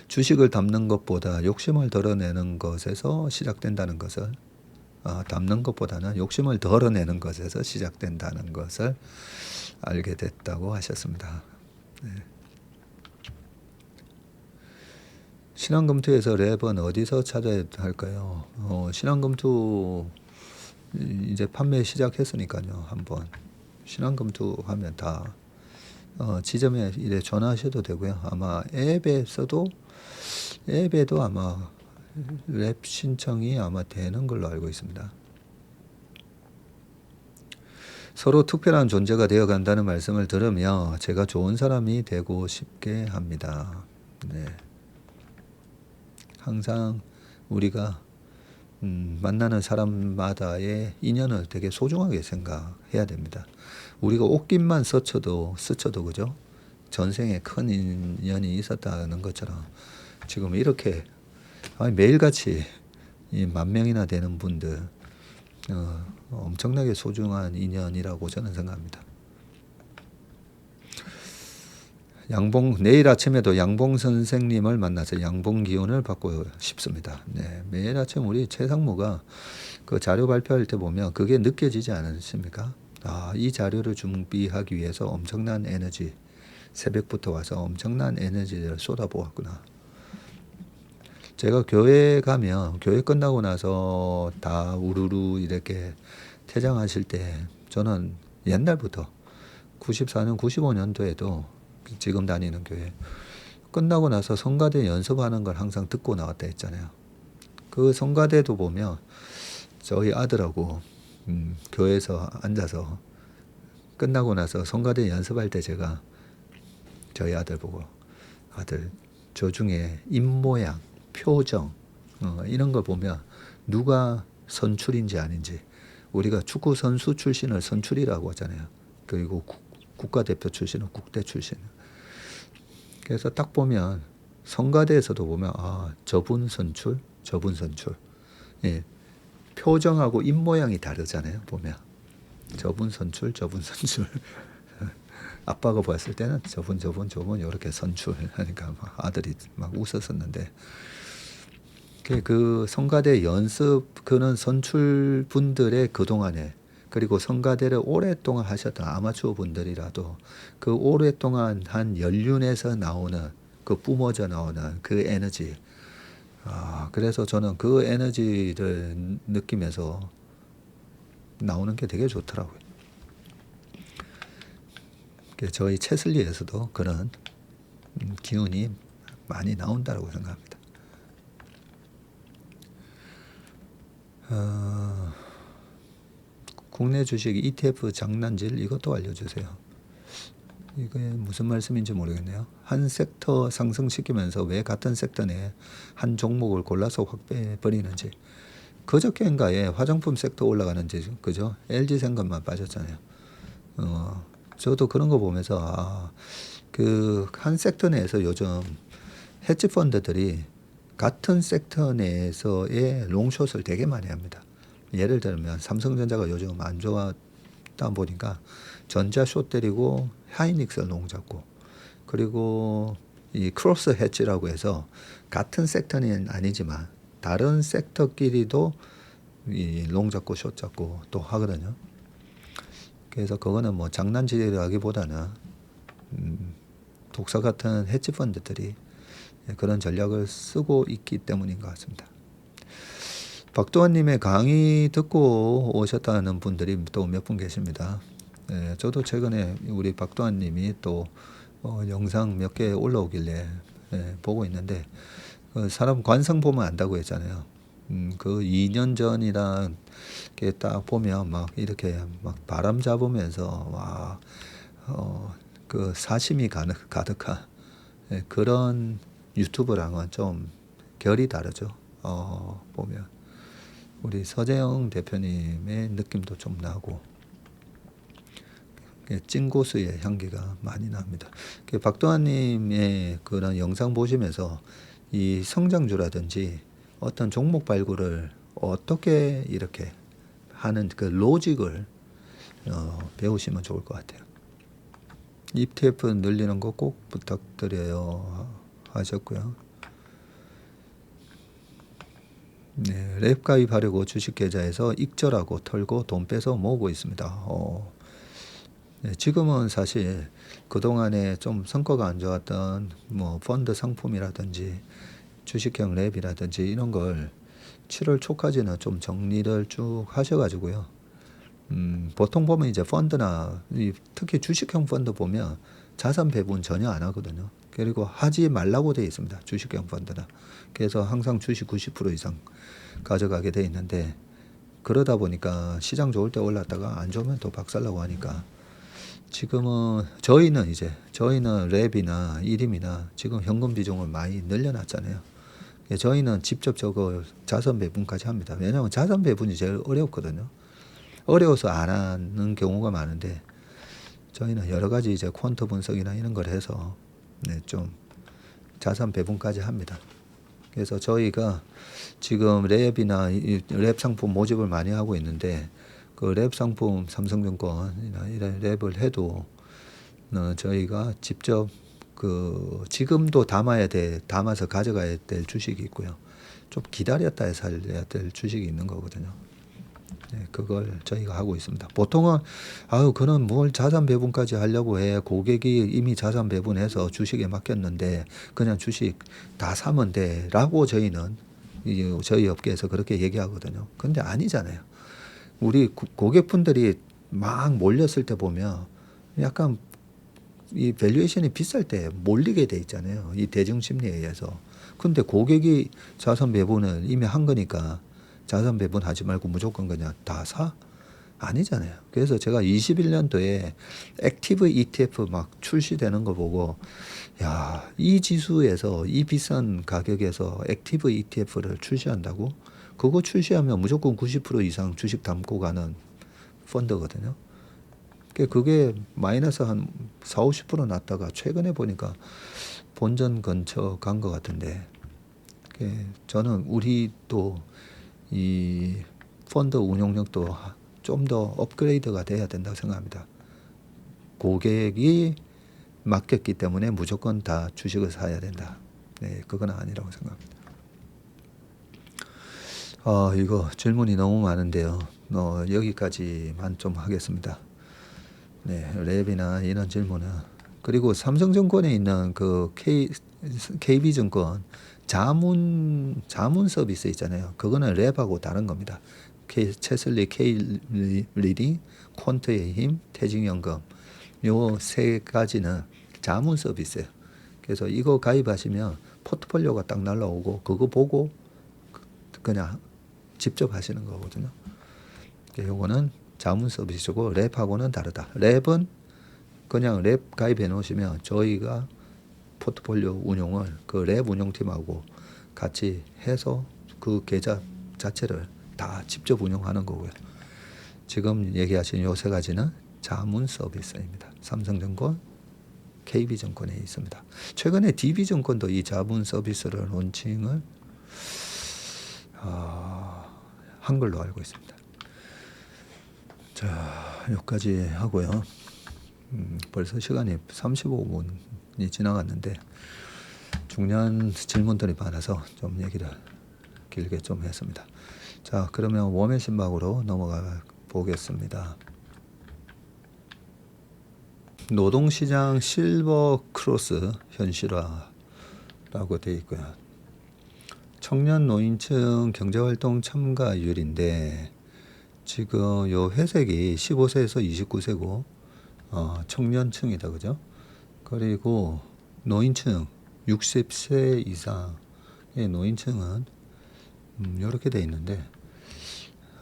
주식을 담는 것보다 욕심을 덜어내는 것에서 시작된다는 것을 담는 것보다는 욕심을 덜어내는 것에서 시작된다는 것을 알게 됐다고 하셨습니다. 네. 신한금투에서 랩은 어디서 찾아야 할까요? 신한금투 이제 판매 시작했으니까요. 한번 신한금투 하면 다 지점에 이래 전화하셔도 되고요. 아마 앱에도 아마 랩 신청이 아마 되는 걸로 알고 있습니다. 서로 특별한 존재가 되어 간다는 말씀을 들으며 제가 좋은 사람이 되고 싶게 합니다. 네. 항상 우리가 만나는 사람마다의 인연을 되게 소중하게 생각해야 됩니다. 우리가 옷깃만 스쳐도 그죠? 전생에 큰 인연이 있었다는 것처럼 지금 이렇게 매일같이 10,000명이나 되는 분들 엄청나게 소중한 인연이라고 저는 생각합니다. 내일 아침에도 양봉 선생님을 만나서 양봉 기운을 받고 싶습니다. 네, 매일 아침 우리 최상무가 그 자료 발표할 때 보면 그게 느껴지지 않으십니까? 이 자료를 준비하기 위해서 엄청난 에너지, 새벽부터 와서 엄청난 에너지를 쏟아부었구나. 제가 교회 가면 교회 끝나고 나서 다 우르르 이렇게 퇴장하실 때 저는 옛날부터 94년, 95년도에도 지금 다니는 교회 끝나고 나서 성가대 연습하는 걸 항상 듣고 나왔다 했잖아요. 그 성가대도 보면 저희 아들하고 교회에서 앉아서 끝나고 나서 성가대 연습할 때 제가 저희 아들 보고 아들 저 중에 입모양, 표정 이런 걸 보면 누가 선출인지 아닌지 우리가 축구 선수 출신을 선출이라고 하잖아요. 그리고 국가대표 출신은 국대 출신. 그래서 딱 보면 성가대에서도 보면 저분 선출. 예. 표정하고 입모양이 다르잖아요. 보면 저분 선출. 아빠가 봤을 때는 저분 이렇게 선출 하니까 아들이 막 웃었었는데 그 성가대 연습 그런 선출 분들의 그동안에 그리고 성가대를 오랫동안 하셨던 아마추어 분들이라도 그 오랫동안 한 연륜에서 나오는 그 뿜어져 나오는 그 에너지 그래서 저는 그 에너지를 느끼면서 나오는 게 되게 좋더라고요. 저희 채슬리에서도 그런 기운이 많이 나온다고 생각합니다. 국내 주식 ETF 장난질 이것도 알려주세요. 이게 무슨 말씀인지 모르겠네요. 한 섹터 상승시키면서 왜 같은 섹터 내에 한 종목을 골라서 확대해 버리는지. 그저께인가에 화장품 섹터 올라가는지 그죠? LG생각만 빠졌잖아요. 저도 그런 거 보면서 그 한 섹터 내에서 요즘 헤지 펀드들이 같은 섹터 내에서의 롱숏을 되게 많이 합니다. 예를 들면 삼성전자가 요즘 안 좋았다 보니까 전자 숏 때리고 하이닉스 롱 잡고, 그리고 이 크로스 헤지라고 해서 같은 섹터는 아니지만 다른 섹터끼리도 이 롱 잡고 숏 잡고 또 하거든요. 그래서 그거는 뭐 장난질이라기보다는 독서 같은 헤지 펀드들이 그런 전략을 쓰고 있기 때문인 것 같습니다. 박도환님의 강의 듣고 오셨다는 분들이 또 몇 분 계십니다. 저도 최근에 우리 박도환님이 또 영상 몇 개 올라오길래 보고 있는데, 사람 관성 보면 안다고 했잖아요. 그 2년 전이라 이렇게 딱 보면 막 이렇게 막 바람 잡으면서 와, 그 사심이 가득한 그런 유튜브랑은 좀 결이 다르죠. 보면 우리 서재영 대표님의 느낌도 좀 나고 찐고수의 향기가 많이 납니다. 박도환님의 그런 영상 보시면서 이 성장주라든지 어떤 종목 발굴을 어떻게 이렇게 하는 그 로직을 배우시면 좋을 것 같아요. ETF 늘리는 거 꼭 부탁드려요 하셨고요. 네, 랩 가입하려고 주식 계좌에서 익절하고 털고 돈 빼서 모으고 있습니다. 네, 지금은 사실 그동안에 좀 성과가 안 좋았던 뭐 펀드 상품이라든지 주식형 랩이라든지 이런 걸 7월 초까지는 좀 정리를 쭉 하셔가지고요. 보통 보면 이제 펀드나 특히 주식형 펀드 보면 자산 배분 전혀 안 하거든요. 그리고 하지 말라고 되어 있습니다. 주식형 펀드는. 그래서 항상 주식 90% 이상 가져가게 되어 있는데, 그러다 보니까 시장 좋을 때 올랐다가 안 좋으면 또 박살나고 하니까 지금은 저희는 랩이나 이림이나 지금 현금 비중을 많이 늘려놨잖아요. 저희는 직접 저거 자산 배분까지 합니다. 왜냐하면 자산 배분이 제일 어렵거든요. 어려워서 안 하는 경우가 많은데 저희는 여러 가지 이제 퀀트 분석이나 이런 걸 해서 좀 자산 배분까지 합니다. 그래서 저희가 지금 랩이나 랩 상품 모집을 많이 하고 있는데, 그 랩 상품 삼성증권이나 이런 랩을 해도 저희가 직접 그 지금도 담아서 가져가야 될 주식이 있고요. 좀 기다렸다 살려야 될 주식이 있는 거거든요. 그걸 저희가 하고 있습니다. 보통은 그는 뭘 자산 배분까지 하려고 해. 고객이 이미 자산 배분해서 주식에 맡겼는데 그냥 주식 다 사면 돼. 라고 저희는 저희 업계에서 그렇게 얘기하거든요. 근데 아니잖아요. 우리 고객분들이 막 몰렸을 때 보면 약간 이 밸류에이션이 비쌀 때 몰리게 돼 있잖아요. 이 대중 심리에 의해서. 근데 고객이 자산 배분을 이미 한 거니까 자산 배분하지 말고 무조건 그냥 다 사? 아니잖아요. 그래서 제가 21년도에 액티브 ETF 막 출시되는 거 보고, 야, 이 지수에서 이 비싼 가격에서 액티브 ETF를 출시한다고? 그거 출시하면 무조건 90% 이상 주식 담고 가는 펀드거든요. 그게 마이너스 한 4, 50% 났다가 최근에 보니까 본전 근처 간 것 같은데, 저는 우리 또 이 펀드 운용력도 좀 더 업그레이드가 돼야 된다고 생각합니다. 고객이 맡겼기 때문에 무조건 다 주식을 사야 된다. 그건 아니라고 생각합니다. 이거 질문이 너무 많은데요. 여기까지만 좀 하겠습니다. 랩이나 이런 질문은. 그리고 삼성증권에 있는 그 KB증권 자문 서비스 있잖아요. 그거는 랩하고 다른 겁니다. 채슬리, K리딩, 퀀트의 힘, 퇴직연금, 요 세 가지는 자문 서비스예요. 그래서 이거 가입하시면 포트폴리오가 딱 날라오고 그거 보고 그냥 직접 하시는 거거든요. 요거는 자문 서비스고 랩하고는 다르다. 랩은 그냥 랩 가입해 놓으시면 저희가 포트폴리오 운용을 그 랩 운용팀하고 같이 해서 그 계좌 자체를 다 직접 운영하는 거고요. 지금 얘기하신 요 세 가지는 자문 서비스입니다. 삼성증권, KB증권에 있습니다. 최근에 DB증권도 이 자문 서비스를 론칭을 한 걸로 알고 있습니다. 자, 여기까지 하고요. 벌써 시간이 35분이 지나갔는데 중요한 질문들이 많아서 좀 얘기를 길게 좀 했습니다. 자, 그러면 웜의 신박으로 넘어가 보겠습니다. 노동시장 실버 크로스 현실화라고 되어 있고요. 청년 노인층 경제활동 참가율인데 지금 요 회색이 15세에서 29세고 청년층이다, 그죠? 그리고 노인층 60세 이상의 노인층은 이렇게 돼 있는데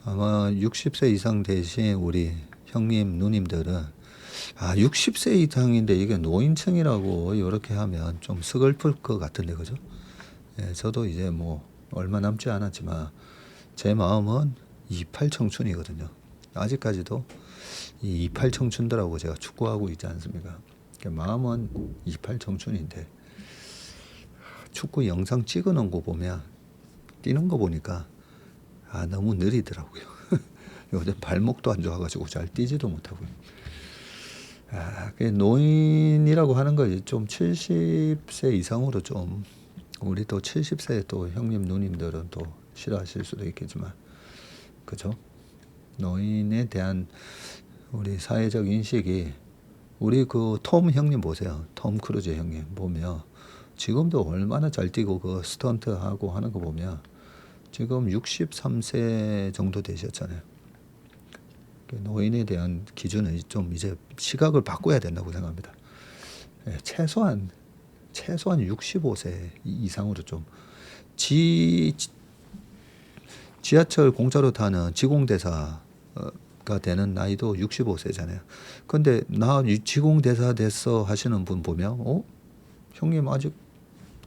아마 60세 이상 대신 우리 형님 누님들은 60세 이상인데 이게 노인층이라고 이렇게 하면 좀 서글플 것 같은데, 그죠? 예, 저도 이제 뭐 얼마 남지 않았지만 제 마음은 28 청춘이거든요. 아직까지도 이 28 청춘들하고 제가 축구하고 있지 않습니까? 마음은 28 청춘인데 축구 영상 찍어 놓은 거 보면 뛰는 거 보니까 너무 느리더라고요. 요즘 발목도 안 좋아가지고 잘 뛰지도 못하고요. 노인이라고 하는 거 좀 70세 이상으로 좀 우리 또 70세 또 형님 누님들은 또 싫어하실 수도 있겠지만, 그죠? 노인에 대한 우리 사회적 인식이 우리 그 톰 형님 보세요. 톰 크루즈 형님 보면 지금도 얼마나 잘 뛰고 그 스턴트 하고 하는 거 보면 지금 63세 정도 되셨잖아요. 노인에 대한 기준은 좀 이제 시각을 바꿔야 된다고 생각합니다. 최소한 65세 이상으로 좀 지하철 공짜로 타는 지공대사가 되는 나이도 65세잖아요. 근데 나 지공대사 됐어 하시는 분 보면 형님 아직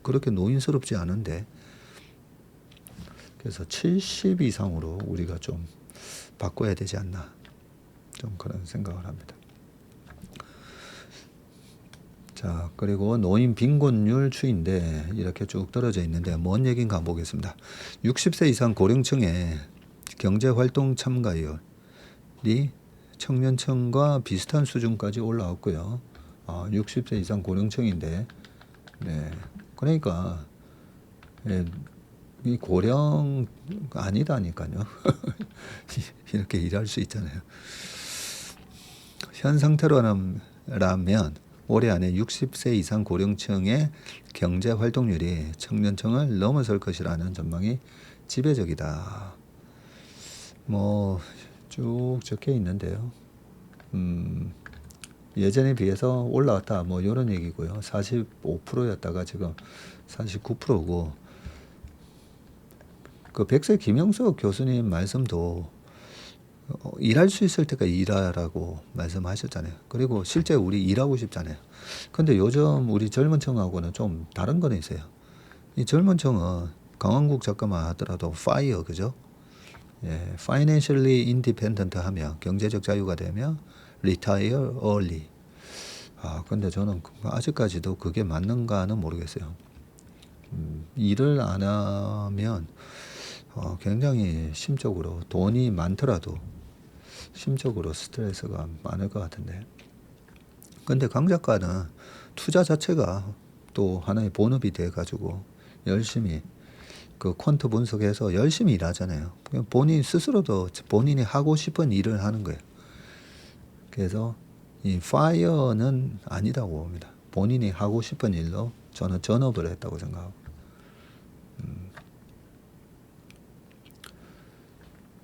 그렇게 노인스럽지 않은데. 그래서 70 이상으로 우리가 좀 바꿔야 되지 않나, 좀 그런 생각을 합니다. 자, 그리고 노인 빈곤율 추이인데 이렇게 쭉 떨어져 있는데 뭔 얘기인가 보겠습니다. 60세 이상 고령층의 경제활동 참가율이 청년층과 비슷한 수준까지 올라왔고요. 60세 이상 고령층인데, 네, 그러니까 이 고령 아니다니까요. 이렇게 일할 수 있잖아요. 현 상태로라면 올해 안에 60세 이상 고령층의 경제 활동률이 청년층을 넘어설 것이라는 전망이 지배적이다. 뭐 쭉 적혀 있는데요. 예전에 비해서 올라왔다, 뭐 이런 얘기고요. 45%였다가 지금 49%고 그 백세 김영석 교수님 말씀도 일할 수 있을 때가 일하라고 말씀하셨잖아요. 그리고 실제 우리 일하고 싶잖아요. 근데 요즘 우리 젊은 층하고는 좀 다른 거는 있어요. 이 젊은 층은 강원국 작가만 하더라도 FIRE, 그죠? 예, Financially Independent 하면 경제적 자유가 되면 Retire Early. 근데 저는 아직까지도 그게 맞는가는 모르겠어요. 일을 안 하면 굉장히 심적으로 돈이 많더라도 심적으로 스트레스가 많을 것 같은데. 근데 강 작가는 투자 자체가 또 하나의 본업이 돼가지고 열심히 그 퀀트 분석해서 열심히 일하잖아요. 본인 스스로도 본인이 하고 싶은 일을 하는 거예요. 그래서 이 파이어는 아니다고 봅니다. 본인이 하고 싶은 일로 저는 전업을 했다고 생각하고.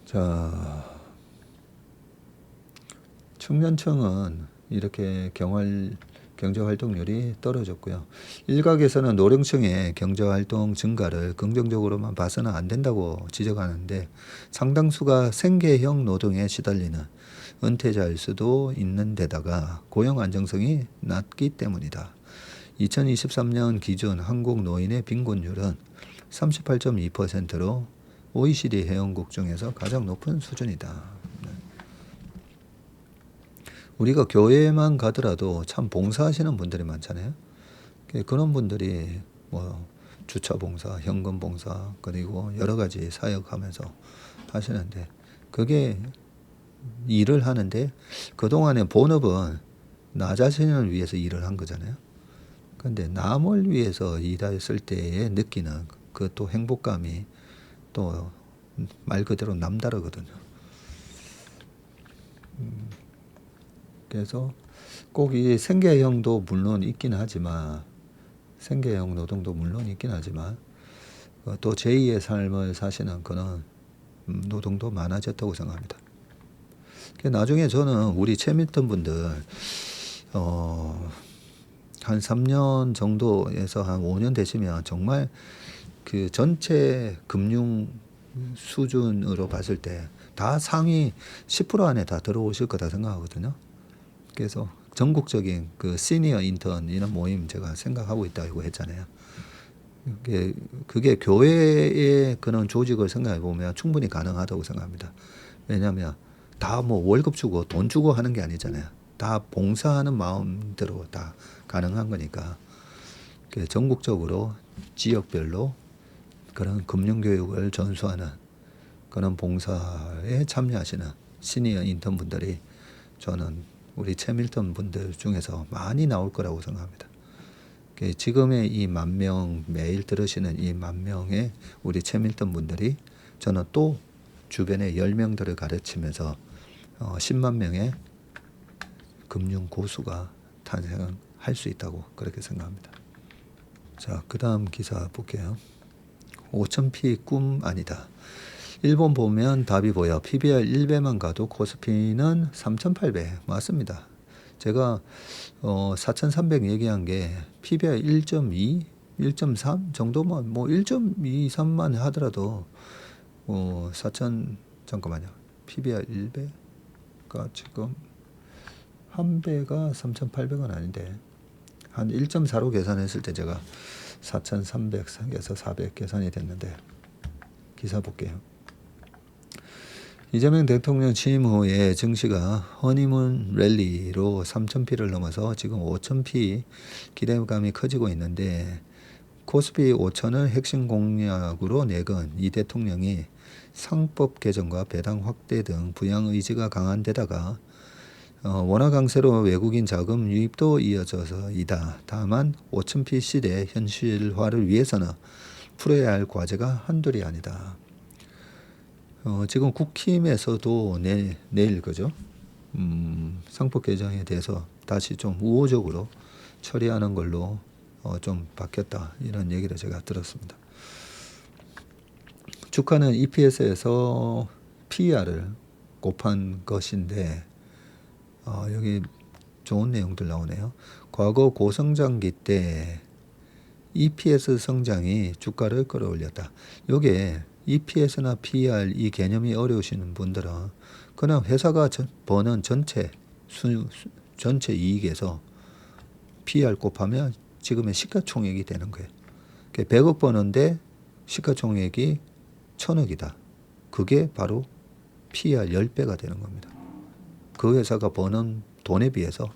자, 청년층은 이렇게 경제활동률이 떨어졌고요. 일각에서는 노령층의 경제활동 증가를 긍정적으로만 봐서는 안 된다고 지적하는데 상당수가 생계형 노동에 시달리는 은퇴자일 수도 있는 데다가 고용 안정성이 낮기 때문이다. 2023년 기준 한국 노인의 빈곤율은 38.2%로 OECD 회원국 중에서 가장 높은 수준이다. 우리가 교회만 가더라도 참 봉사하시는 분들이 많잖아요. 그런 분들이 뭐 주차 봉사, 현금 봉사, 그리고 여러 가지 사역하면서 하시는데 그게 일을 하는데 그동안의 본업은 나 자신을 위해서 일을 한 거잖아요. 근데 남을 위해서 일했을 때에 느끼는 그 또 행복감이 또 말 그대로 남다르거든요. 그래서 꼭 이 생계형도 물론 있긴 하지만 생계형 노동도 물론 있긴 하지만 또 제2의 삶을 사시는 그런 노동도 많아졌다고 생각합니다. 나중에 저는 우리 채밀턴 분들 한 3년 정도에서 한 5년 되시면 정말 그 전체 금융 수준으로 봤을 때 다 상위 10% 안에 다 들어오실 거다 생각하거든요. 그래서 전국적인 그 시니어 인턴 이런 모임 제가 생각하고 있다고 했잖아요. 그게 교회의 그런 조직을 생각해 보면 충분히 가능하다고 생각합니다. 왜냐하면 다 뭐 월급 주고 돈 주고 하는 게 아니잖아요. 다 봉사하는 마음대로 다 가능한 거니까 전국적으로 지역별로 그런 금융교육을 전수하는 그런 봉사에 참여하시는 시니어 인턴 분들이 저는 우리 채밀턴 분들 중에서 많이 나올 거라고 생각합니다. 지금의 이 10,000명 매일 들으시는 이 10,000명의 우리 채밀턴 분들이 저는 또 주변에 10명들을 가르치면서 10만 명의 금융 고수가 탄생할 수 있다고 그렇게 생각합니다. 자, 그 다음 기사 볼게요. 5,000p 꿈 아니다. 일본 보면 답이 보여. PBR 1배만 가도 코스피는 3,800 맞습니다. 제가 4,300 얘기한 게 PBR 1.2, 1.3 정도만 뭐 1.23만 하더라도 4,000 잠깐만요. PBR 1배가 지금 한 배가 3,800원 아닌데 한 1.4로 계산했을 때 제가 4,300에서 400 계산이 됐는데 기사 볼게요. 이재명 대통령 취임 후에 증시가 허니문 랠리로 3,000p를 넘어서 지금 5,000p 기대감이 커지고 있는데 코스피 5,000을 핵심 공약으로 내건 이 대통령이 상법 개정과 배당 확대 등 부양 의지가 강한 데다가 원화 강세로 외국인 자금 유입도 이어져서이다. 다만 5,000p 시대 현실화를 위해서는 풀어야 할 과제가 한둘이 아니다. 지금 국힘에서도 내일 그죠? 상법 개정에 대해서 다시 좀 우호적으로 처리하는 걸로 좀 바뀌었다 이런 얘기를 제가 들었습니다. 주가는 EPS에서 PER을 곱한 것인데 여기 좋은 내용들 나오네요. 과거 고성장기 때 EPS 성장이 주가를 끌어올렸다. 요게 EPS나 PER 이 개념이 어려우시는 분들은 그냥 회사가 버는 전체 이익에서 PER 곱하면 지금의 시가총액이 되는 거예요. 100억 버는데 시가총액이 1,000억이다. 그게 바로 PER 10배가 되는 겁니다. 그 회사가 버는 돈에 비해서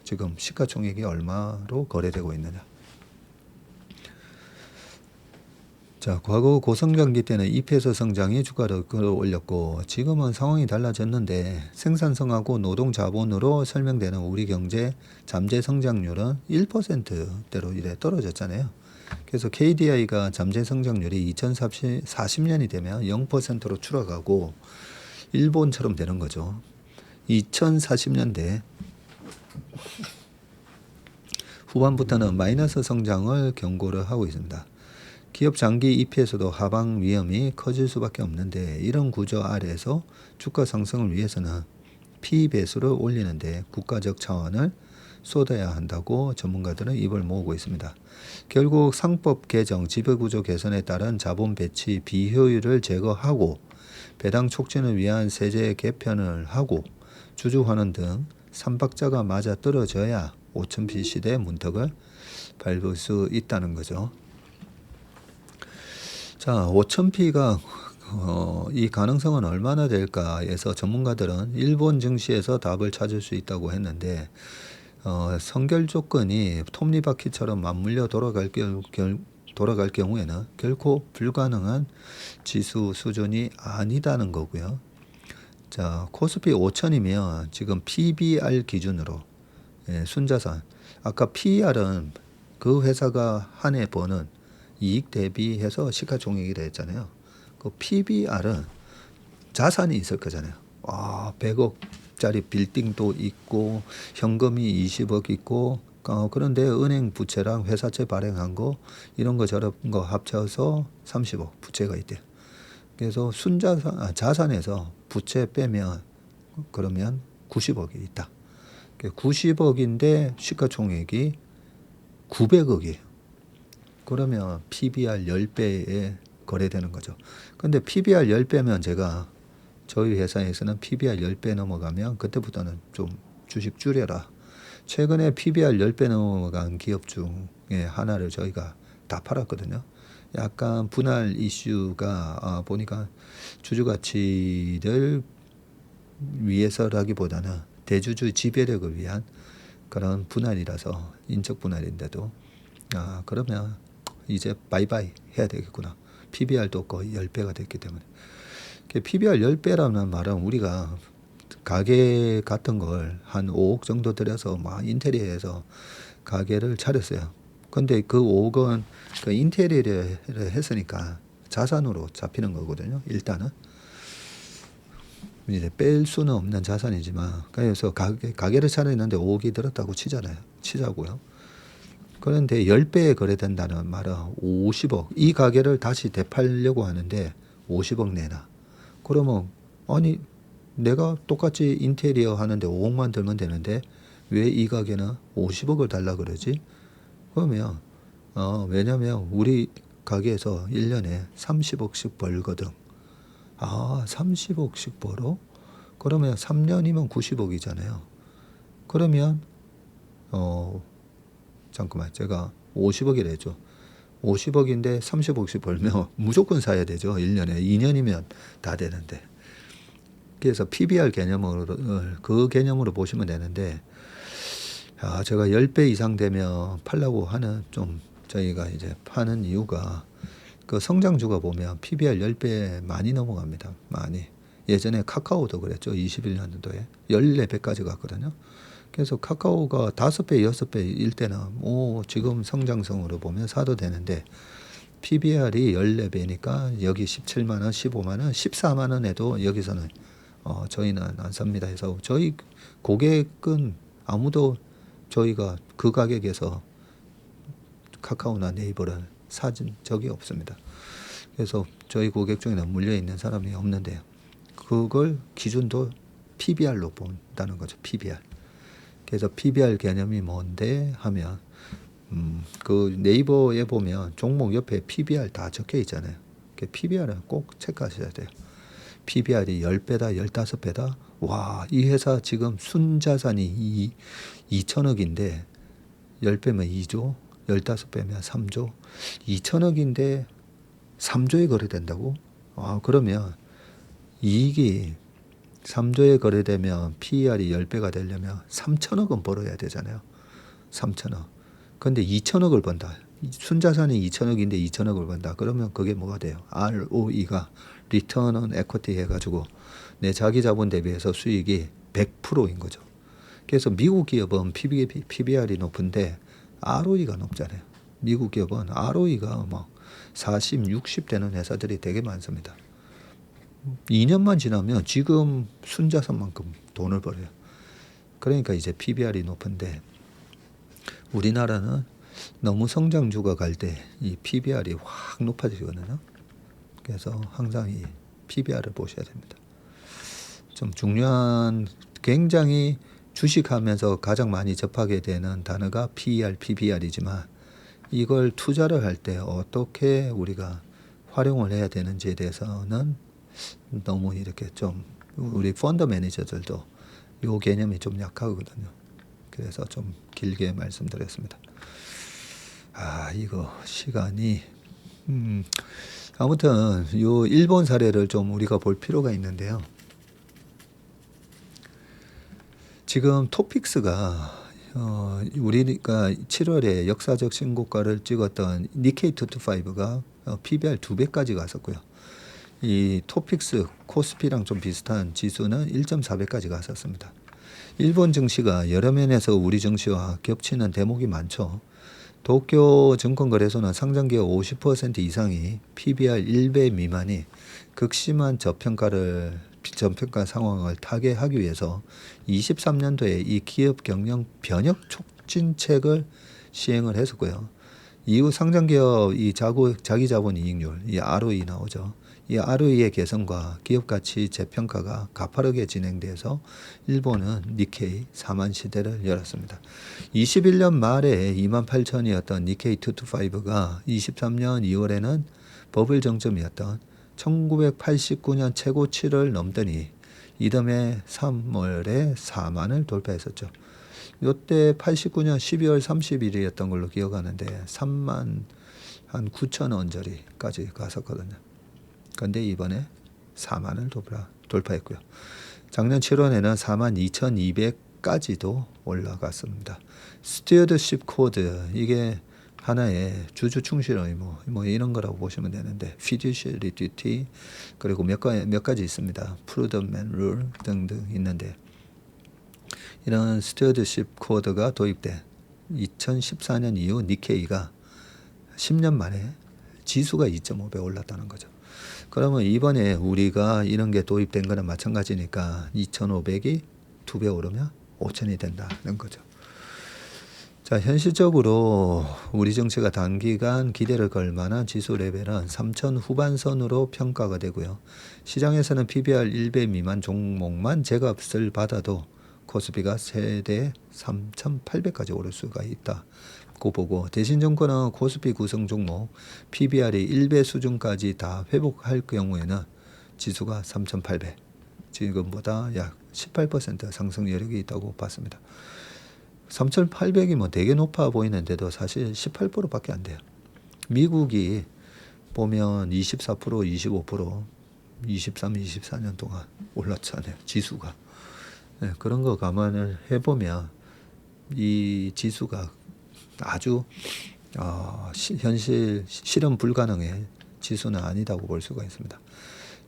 지금 시가총액이 얼마로 거래되고 있느냐. 자, 과거 고성장기 때는 EPS 성장이 주가를 끌어올렸고 지금은 상황이 달라졌는데 생산성하고 노동자본으로 설명되는 우리 경제 잠재 성장률은 1%대로 이래 떨어졌잖아요. 그래서 KDI가 잠재 성장률이 2040년이 되면 0%로 추락하고 일본처럼 되는 거죠. 2040년대 후반부터는 마이너스 성장을 경고를 하고 있습니다. 기업 장기 EPS도 하방 위험이 커질 수밖에 없는데 이런 구조 아래에서 주가 상승을 위해서는 P 배수를 올리는데 국가적 차원을 쏟아야 한다고 전문가들은 입을 모으고 있습니다. 결국 상법 개정, 지배구조 개선에 따른 자본 배치 비효율을 제거하고 배당 촉진을 위한 세제 개편을 하고 주주환원 등 삼박자가 맞아 떨어져야 5000P 시대의 문턱을 밟을 수 있다는 거죠. 자, 5000P가 이 가능성은 얼마나 될까에서 전문가들은 일본 증시에서 답을 찾을 수 있다고 했는데 선결 조건이 톱니바퀴처럼 맞물려 돌아갈 경우에는 결코 불가능한 지수 수준이 아니다는 거고요. 자, 코스피 5000이면 지금 PBR 기준으로 순자산, 아까 PER은 그 회사가 한 해 버는 이익 대비해서 시가총액이라 했잖아요. 그 PBR은 자산이 있을 거잖아요. 100억짜리 빌딩도 있고 현금이 20억 있고 그런데 은행 부채랑 회사채 발행한 거 이런 거 저런 거 합쳐서 30억 부채가 있대요. 그래서 자산에서 부채 빼면 그러면 90억이 있다. 90억인데 시가총액이 900억이에요. 그러면 PBR 10배에 거래되는 거죠. 근데 PBR 10배면 저희 회사에서는 PBR 10배 넘어가면 그때부터는 좀 주식 줄여라. 최근에 PBR 10배 넘어간 기업 중에 하나를 저희가 다 팔았거든요. 약간 분할 이슈가 보니까 주주가치를 위해서라기보다는 대주주 지배력을 위한 그런 분할이라서 인적 분할인데도 그러면 이제 바이바이 해야 되겠구나. PBR도 거의 10배가 됐기 때문에. PBR 10배라는 말은 우리가 가게 같은 걸 한 5억 정도 들여서 막 인테리어에서 가게를 차렸어요. 근데 그 5억은 그 인테리어를 했으니까 자산으로 잡히는 거거든요. 일단은. 이제 뺄 수는 없는 자산이지만 그래서 가게를 차렸는데 5억이 들었다고 치자고요. 그런데 10배에 거래된다는 말은 50억. 이 가게를 다시 되팔려고 하는데 50억 내놔. 그러면 아니 내가 똑같이 인테리어 하는데 5억만 들면 되는데 왜 이 가게는 50억을 달라 그러지? 그러면 왜냐면 우리 가게에서 1년에 30억씩 벌거든. 30억씩 벌어? 그러면 3년이면 90억이잖아요. 그러면 잠깐만 제가 50억이라 했죠. 50억인데 30억씩 벌면 무조건 사야 되죠. 1년에. 2년이면 다 되는데. 그래서 PBR 그 개념으로 보시면 되는데 제가 10배 이상 되면 팔라고 하는 좀 저희가 이제 파는 이유가 그 성장주가 보면 PBR 10배 많이 넘어갑니다. 많이. 예전에 카카오도 그랬죠. 21년도에 14배까지 갔거든요. 그래서 카카오가 5배, 6배일 때는 지금 성장성으로 보면 사도 되는데 PBR이 14배니까 여기 17만 원, 15만 원, 14만 원에도 여기서는 저희는 안 삽니다 해서 저희 고객은 아무도 저희가 그 가격에서 카카오나 네이버를 사진 적이 없습니다. 그래서 저희 고객 중에는 물려 있는 사람이 없는데요. 그걸 기준도 PBR로 본다는 거죠. PBR. 그래서 PBR 개념이 뭔데 하면 그 네이버에 보면 종목 옆에 PBR 다 적혀 있잖아요. PBR은 꼭 체크하셔야 돼요. PBR이 10배다, 15배다. 와, 이 회사 지금 순자산이 2천억인데 10배면 2조, 15배면 3조, 2천억인데 3조에 거래된다고? 그러면 이익이 3조에 거래되면 PER이 10배가 되려면 3천억은 벌어야 되잖아요. 3천억. 근데 2천억을 번다. 순자산이 2천억인데 2천억을 번다. 그러면 그게 뭐가 돼요? ROE가 리턴 온 에쿼티 해가지고 내 자기 자본 대비해서 수익이 100%인 거죠. 그래서 미국 기업은 PBR이 높은데 ROE가 높잖아요. 미국 기업은 ROE가 막 40, 60 되는 회사들이 되게 많습니다. 2년만 지나면 지금 순자산만큼 돈을 벌어요. 그러니까 이제 PBR이 높은데 우리나라는 너무 성장주가 갈 때 이 PBR이 확 높아지거든요. 그래서 항상 이 PBR을 보셔야 됩니다. 좀 중요한 굉장히 주식하면서 가장 많이 접하게 되는 단어가 PER, PBR이지만 이걸 투자를 할 때 어떻게 우리가 활용을 해야 되는지에 대해서는 너무 이렇게 좀 우리 펀드 매니저들도 요 개념이 좀 약하거든요. 그래서 좀 길게 말씀드렸습니다. 이거 시간이 아무튼 요 일본 사례를 좀 우리가 볼 필요가 있는데요. 지금 토픽스가 우리가 7월에 역사적 신고가를 찍었던 니케이 225가 PBR 2배까지 갔었고요. 이 토픽스 코스피랑 좀 비슷한 지수는 1.4배까지 갔었습니다. 일본 증시가 여러 면에서 우리 증시와 겹치는 대목이 많죠. 도쿄 증권거래소는 상장기업 50% 이상이 PBR 1배 미만이 극심한 저평가 상황을 타개하기 위해서 23년도에 이 기업 경영 변혁 촉진책을 시행을 했었고요. 이후 상장기업 이 자기 자본 이익률, 이 ROE 나오죠. 이 ROE의 개선과 기업 가치 재평가가 가파르게 진행돼서 일본은 니케이 4만 시대를 열었습니다. 21년 말에 28,000이었던 니케이 225가 23년 2월에는 버블 정점이었던 1989년 최고치를 넘더니 이듬해 3월에 4만을 돌파했었죠. 이때 89년 12월 30일이었던 걸로 기억하는데 3만 한 9천 원저리까지 갔었거든요. 그런데 이번에 4만을 돌파했고요. 작년 7월에는 4만 2,200까지도 올라갔습니다. 스튜어드십 코드 이게 하나의 주주 충실 의무 뭐 이런 거라고 보시면 되는데 fiduciary duty 그리고 몇 가지 있습니다. prudent man rule 등등 있는데 이런 스튜어드십 코드가 도입된 2014년 이후 니케이가 10년 만에 지수가 2.5배 올랐다는 거죠. 그러면 이번에 우리가 이런 게 도입된 거랑 마찬가지니까 2,500이 2배 오르면 5,000이 된다는 거죠. 자, 현실적으로 우리 정치가 단기간 기대를 걸 만한 지수 레벨은 3,000 후반선으로 평가가 되고요. 시장에서는 PBR 1배 미만 종목만 제값을 받아도 코스피가 최대 3,800까지 오를 수가 있다고 보고 대신증권은 코스피 구성 종목 PBR이 1배 수준까지 다 회복할 경우에는 지수가 3,800 지금보다 약 18% 상승 여력이 있다고 봤습니다. 3,800이 뭐 되게 높아 보이는데도 사실 18%밖에 안 돼요. 미국이 보면 24%, 25%, 23, 24년 동안 올랐잖아요. 지수가. 네, 그런 거 감안을 해보면 이 지수가 아주 현실 실현 불가능의 지수는 아니다고 볼 수가 있습니다.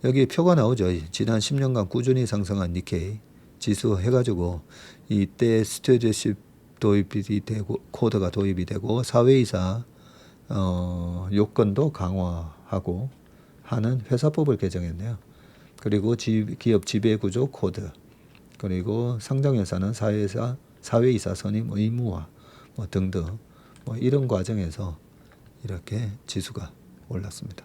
여기 표가 나오죠. 지난 10년간 꾸준히 상승한 니케이 지수 해가지고 이때 스튜어드십 도입이 되고 코드가 도입이 되고 사회이사 요건도 강화하고 하는 회사법을 개정했네요. 그리고 기업 지배구조 코드 그리고 상장회사는 사회이사 선임 의무화 뭐 등등 뭐 이런 과정에서 이렇게 지수가 올랐습니다.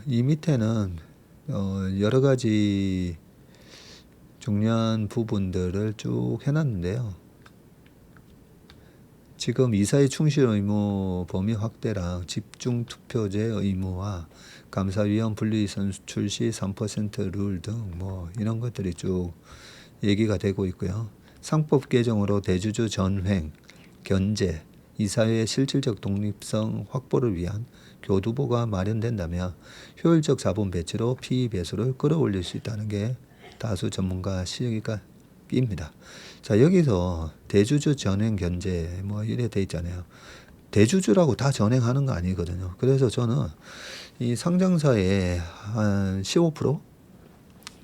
이 밑에는 여러 가지 중요한 부분들을 쭉 해놨는데요. 지금 이사의 충실 의무 범위 확대랑 집중 투표제 의무화, 감사위원 분리 선출 시 3% 룰 등 뭐 이런 것들이 쭉 얘기가 되고 있고요. 상법 개정으로 대주주 전횡, 견제, 이사회의 실질적 독립성 확보를 위한 교두보가 마련된다면 효율적 자본 배치로 PE 배수를 끌어올릴 수 있다는 게 다수 전문가 시각입니다. 자, 여기서 대주주 전횡 견제 뭐 이래 돼 있잖아요. 대주주라고 다 전횡하는 거 아니거든요. 그래서 저는 이 상장사의 한 15%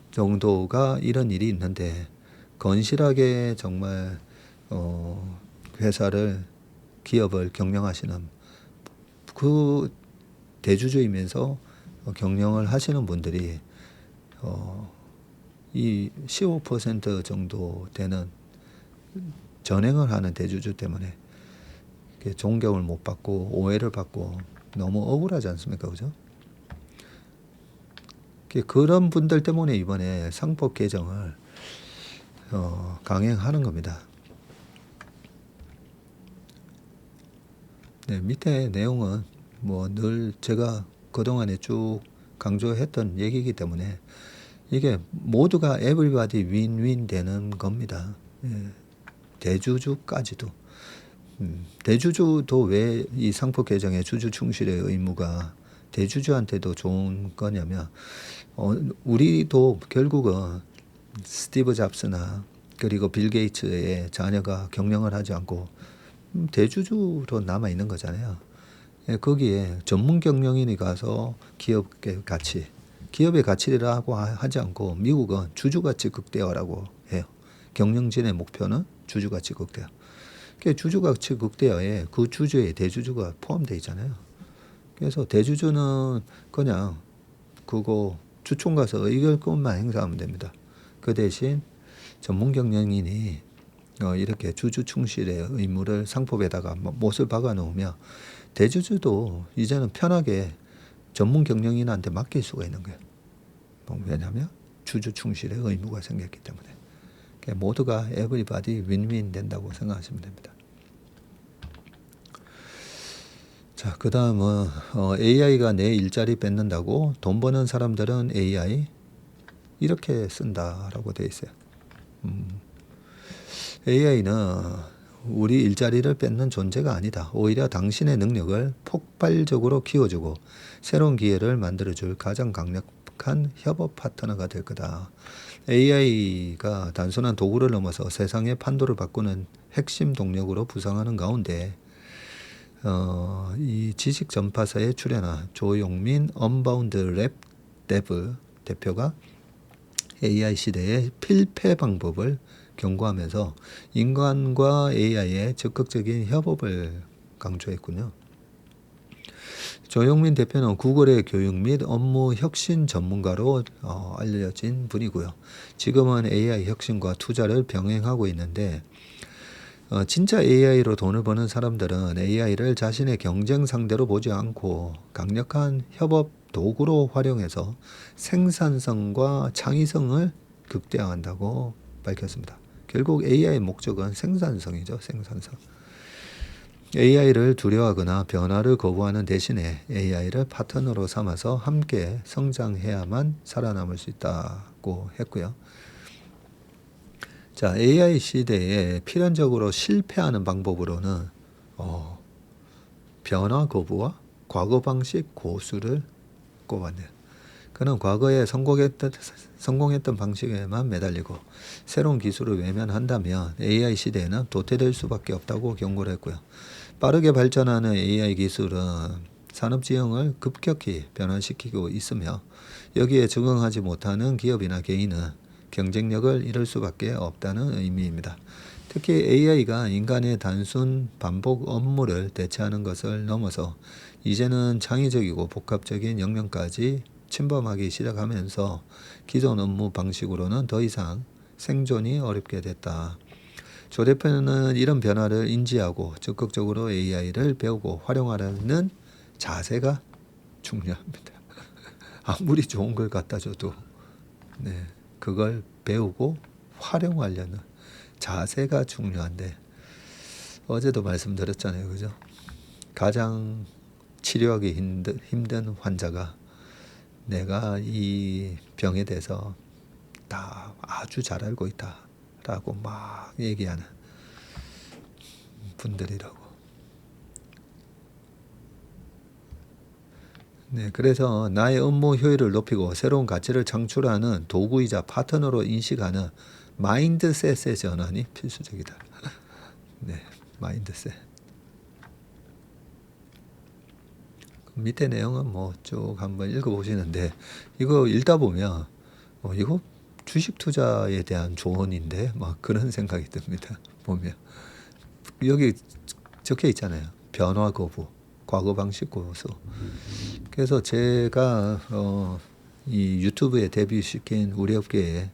정도가 이런 일이 있는데 건실하게 정말 회사를 기업을 경영하시는 그 대주주이면서 경영을 하시는 분들이 이 15% 정도 되는 전횡을 하는 대주주 때문에 존경을 못 받고 오해를 받고 너무 억울하지 않습니까? 그죠? 그런 분들 때문에 이번에 상법 개정을 강행하는 겁니다. 네, 밑에 내용은 뭐 늘 제가 그동안에 쭉 강조했던 얘기이기 때문에 이게 모두가 에브리바디 윈윈 되는 겁니다. 예, 대주주까지도. 대주주도 왜 이 상법 개정의 주주 충실의 의무가 대주주한테도 좋은 거냐면 우리도 결국은 스티브 잡스나 그리고 빌 게이츠의 자녀가 경영을 하지 않고 대주주로 남아 있는 거잖아요. 예, 거기에 전문 경영인이 가서 기업의 가치라고 하지 않고 미국은 주주가치 극대화라고 해요. 경영진의 목표는 주주가치 극대화. 주주가치 극대화에 그 주주의 대주주가 포함되어 있잖아요. 그래서 대주주는 그냥 그거 주총 가서 의결권만 행사하면 됩니다. 그 대신 전문 경영인이 이렇게 주주 충실의 의무를 상법에다가 못을 박아 놓으면 대주주도 이제는 편하게 전문 경영인한테 맡길 수가 있는 거예요. 왜냐하면 주주 충실의 의무가 생겼기 때문에. 모두가 에브리바디 윈윈 된다고 생각하시면 됩니다. 자, 그 다음은 AI가 내 일자리 뺏는다고 돈 버는 사람들은 AI 이렇게 쓴다라고 되어 있어요. AI는 우리 일자리를 뺏는 존재가 아니다. 오히려 당신의 능력을 폭발적으로 키워주고 새로운 기회를 만들어줄 가장 강력한 협업 파트너가 될 거다. AI가 단순한 도구를 넘어서 세상의 판도를 바꾸는 핵심 동력으로 부상하는 가운데 이 지식 전파사에 출연한 조용민 언바운드 랩 데브 대표가 AI 시대의 필패 방법을 경고하면서 인간과 AI의 적극적인 협업을 강조했군요. 조용민 대표는 구글의 교육 및 업무 혁신 전문가로 알려진 분이고요. 지금은 AI 혁신과 투자를 병행하고 있는데 진짜 AI로 돈을 버는 사람들은 AI를 자신의 경쟁 상대로 보지 않고 강력한 협업 도구로 활용해서 생산성과 창의성을 극대화한다고 밝혔습니다. 결국 AI의 목적은 생산성이죠. 생산성. AI를 두려워하거나 변화를 거부하는 대신에 AI를 파트너로 삼아서 함께 성장해야만 살아남을 수 있다고 했고요. 자, AI 시대에 필연적으로 실패하는 방법으로는 변화 거부와 과거 방식 고수를 꼽았네요. 그는 과거에 성공했던 방식에만 매달리고 새로운 기술을 외면한다면 AI 시대에는 도태될 수밖에 없다고 경고를 했고요. 빠르게 발전하는 AI 기술은 산업 지형을 급격히 변화시키고 있으며 여기에 적응하지 못하는 기업이나 개인은 경쟁력을 잃을 수밖에 없다는 의미입니다. 특히 AI가 인간의 단순 반복 업무를 대체하는 것을 넘어서 이제는 창의적이고 복합적인 역량까지 침범하기 시작하면서 기존 업무 방식으로는 더 이상 생존이 어렵게 됐다. 조 대표는 이런 변화를 인지하고 적극적으로 AI를 배우고 활용하려는 자세가 중요합니다. 아무리 좋은 걸 갖다 줘도 그걸 배우고 활용하려는 자세가 중요한데 어제도 말씀드렸잖아요. 그죠? 가장 치료하기 힘든 환자가 내가 이 병에 대해서 다 아주 잘 알고 있다라고 막 얘기하는 분들이라고. 네, 그래서 나의 업무 효율을 높이고 새로운 가치를 창출하는 도구이자 파트너로 인식하는 마인드셋의 전환이 필수적이다. 네, 마인드셋. 밑에 내용은 뭐 쭉 한번 읽어보시는데 이거 읽다 보면 이거 주식 투자에 대한 조언인데 막 그런 생각이 듭니다. 보면 여기 적혀 있잖아요. 변화 거부, 과거 방식 고수. 그래서 제가 이 유튜브에 데뷔시킨 우리 업계에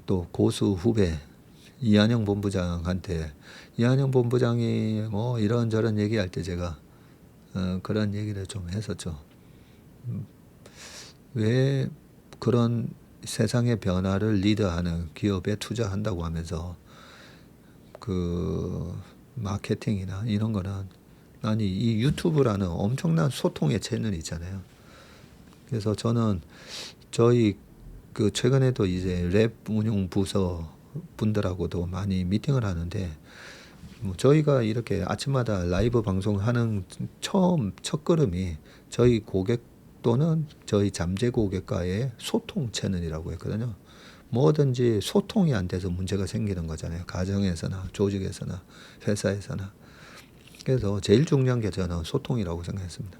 또 고수 후배 이한영 본부장한테 이한영 본부장이 뭐 이런저런 얘기할 때 제가 그런 얘기를 좀 했었죠. 왜 그런 세상의 변화를 리드하는 기업에 투자한다고 하면서 그 마케팅이나 이런 거는, 아니 이 유튜브라는 엄청난 소통의 채널이 있잖아요. 그래서 저는 저희 그 최근에도 이제 랩 운용 부서 분들하고도 많이 미팅을 하는데, 뭐 저희가 이렇게 아침마다 라이브 방송하는 첫 걸음이 저희 고객 또는 저희 잠재 고객과의 소통 채널이라고 했거든요. 뭐든지 소통이 안 돼서 문제가 생기는 거잖아요. 가정에서나 조직에서나 회사에서나. 그래서 제일 중요한 게 저는 소통이라고 생각했습니다.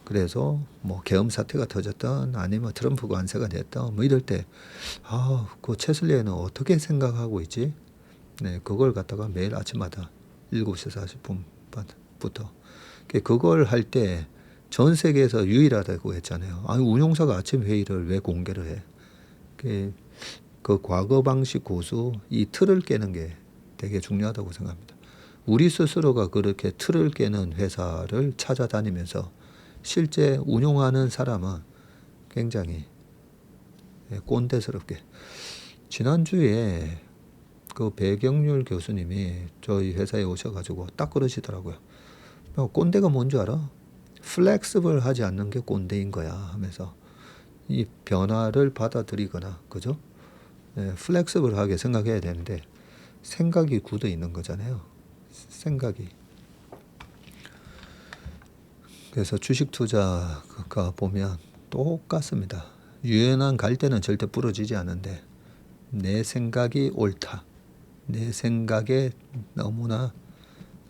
그래서 뭐 계엄 사태가 터졌던 아니면 트럼프가 관세가 됐던 뭐 이럴 때, 그 채슬리에는 어떻게 생각하고 있지? 네, 그걸 갖다가 매일 아침마다 7시 40분부터 그걸 할 때 전 세계에서 유일하다고 했잖아요. 아니 운용사가 아침 회의를 왜 공개를 해? 그 과거 방식 고수 이 틀을 깨는 게 되게 중요하다고 생각합니다. 우리 스스로가 그렇게 틀을 깨는 회사를 찾아다니면서 실제 운용하는 사람은 굉장히 꼰대스럽게, 지난주에 그 배경률 교수님이 저희 회사에 오셔가지고 딱 그러시더라고요. 꼰대가 뭔지 알아? 플렉스블 하지 않는 게 꼰대인 거야 하면서, 이 변화를 받아들이거나, 그죠? 플렉스블하게 생각해야 되는데 생각이 굳어 있는 거잖아요. 생각이. 그래서 주식 투자가 보면 똑같습니다. 유연한 갈대는 절대 부러지지 않는데 내 생각이 옳다, 내 생각에 너무나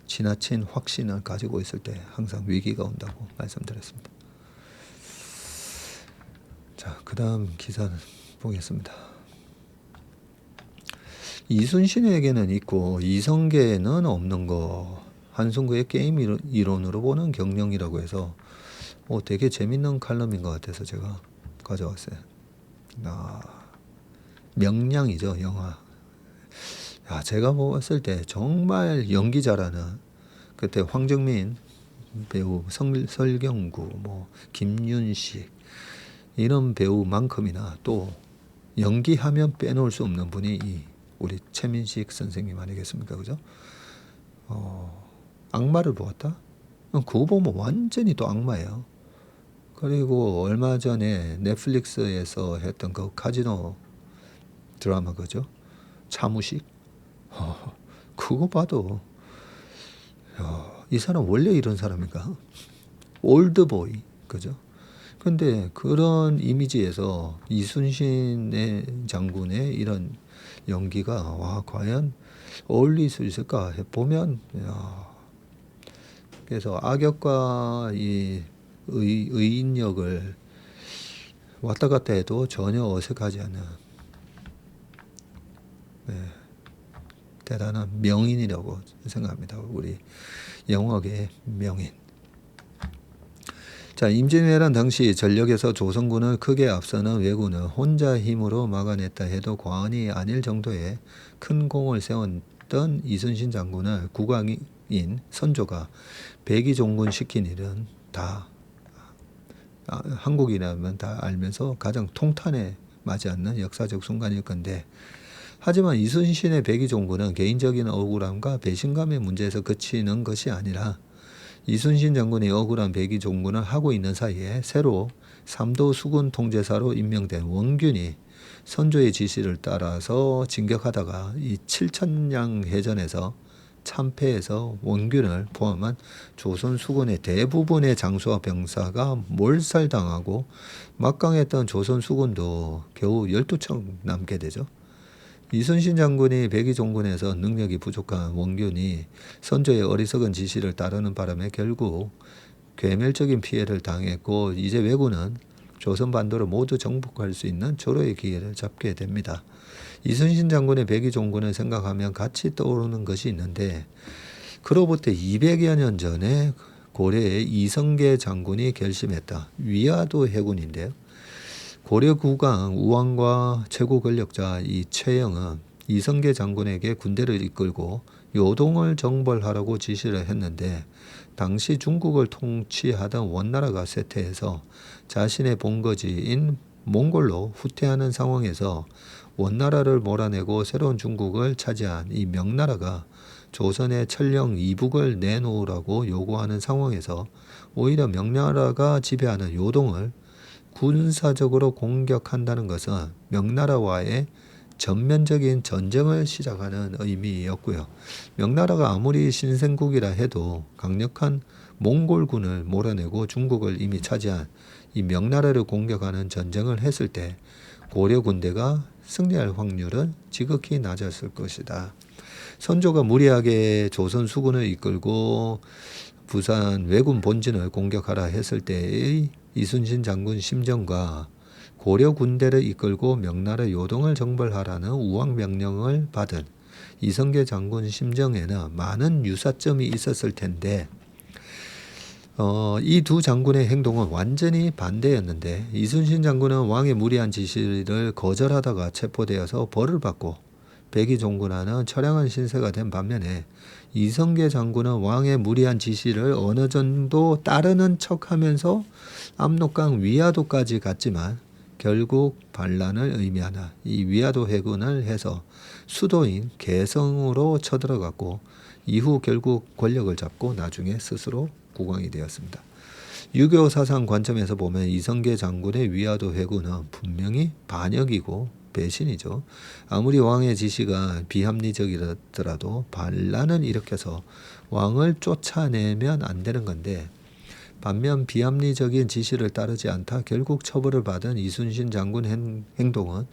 지나친 확신을 가지고 있을 때 항상 위기가 온다고 말씀드렸습니다. 자, 그 다음 기사는 보겠습니다. 이순신에게는 있고 이성계에는 없는 거, 한승구의 게임 이론으로 보는 경영이라고 해서 되게 재밌는 칼럼인 것 같아서 제가 가져왔어요. 명량이죠, 영화. 제가 봤을 때 정말 연기 잘하는, 그때 황정민 배우, 설경구, 뭐 김윤식 이런 배우만큼이나 또 연기하면 빼놓을 수 없는 분이 우리 최민식 선생님 아니겠습니까, 그죠? 악마를 보았다? 그거 보면 완전히 또 악마예요. 그리고 얼마 전에 넷플릭스에서 했던 그 카지노 드라마, 그죠? 차무식. 그거 봐도 이 사람 원래 이런 사람인가? 올드보이, 그죠? 근데 그런 이미지에서 이순신의 장군의 이런 연기가 과연 어울릴 수 있을까 보면, 그래서 악역과 이 의인 역을 왔다 갔다 해도 전혀 어색하지 않은 대단한 명인이라고 생각합니다. 우리 영화계의 명인. 자, 임진왜란 당시 전력에서 조선군을 크게 앞서는 왜군을 혼자 힘으로 막아냈다 해도 과언이 아닐 정도의 큰 공을 세웠던 이순신 장군을 국왕인 선조가 백의종군 시킨 일은 다 한국이라면 다 알면서 가장 통탄에 맞지 않는 역사적 순간일 건데, 하지만 이순신의 백의종군은 개인적인 억울함과 배신감의 문제에서 그치는 것이 아니라 이순신 장군이 억울한 백의종군을 하고 있는 사이에 새로 삼도 수군 통제사로 임명된 원균이 선조의 지시를 따라서 진격하다가 이 칠천량 해전에서 참패해서 원균을 포함한 조선 수군의 대부분의 장수와 병사가 몰살당하고 막강했던 조선 수군도 겨우 12척 남게 되죠. 이순신 장군이 백의종군에서 능력이 부족한 원균이 선조의 어리석은 지시를 따르는 바람에 결국 괴멸적인 피해를 당했고, 이제 왜군은 조선 반도를 모두 정복할 수 있는 절호의 기회를 잡게 됩니다. 이순신 장군의 백의종군을 생각하면 같이 떠오르는 것이 있는데, 그로부터 200여 년 전에 고려의 이성계 장군이 결심했다. 위화도 해군인데요. 고려 국왕 우왕과 최고 권력자 이 최영은 이성계 장군에게 군대를 이끌고 요동을 정벌하라고 지시를 했는데, 당시 중국을 통치하던 원나라가 쇠퇴해서 자신의 본거지인 몽골로 후퇴하는 상황에서 원나라를 몰아내고 새로운 중국을 차지한 이 명나라가 조선의 천령 이북을 내놓으라고 요구하는 상황에서 오히려 명나라가 지배하는 요동을 군사적으로 공격한다는 것은 명나라와의 전면적인 전쟁을 시작하는 의미였고요. 명나라가 아무리 신생국이라 해도 강력한 몽골군을 몰아내고 중국을 이미 차지한 이 명나라를 공격하는 전쟁을 했을 때 고려 군대가 승리할 확률은 지극히 낮았을 것이다. 선조가 무리하게 조선 수군을 이끌고 부산 왜군 본진을 공격하라 했을 때의 이순신 장군 심정과 고려 군대를 이끌고 명나라 요동을 정벌하라는 우왕 명령을 받은 이성계 장군 심정에는 많은 유사점이 있었을 텐데 이 두 장군의 행동은 완전히 반대였는데 이순신 장군은 왕의 무리한 지시를 거절하다가 체포되어서 벌을 받고 백의종군하는 처량한 신세가 된 반면에 이성계 장군은 왕의 무리한 지시를 어느 정도 따르는 척하면서 압록강 위화도까지 갔지만 결국 반란을 의미하는 이 위화도 해군을 해서 수도인 개성으로 쳐들어갔고 이후 결국 권력을 잡고 나중에 스스로 국왕이 되었습니다. 유교 사상 관점에서 보면 이성계 장군의 위화도 해군은 분명히 반역이고 배신이죠. 아무리 왕의 지시가 비합리적이더라도 반란을 일으켜서 왕을 쫓아내면 안 되는 건데 반면 비합리적인 지시를 따르지 않다 결국 처벌을 받은 이순신 장군 행동은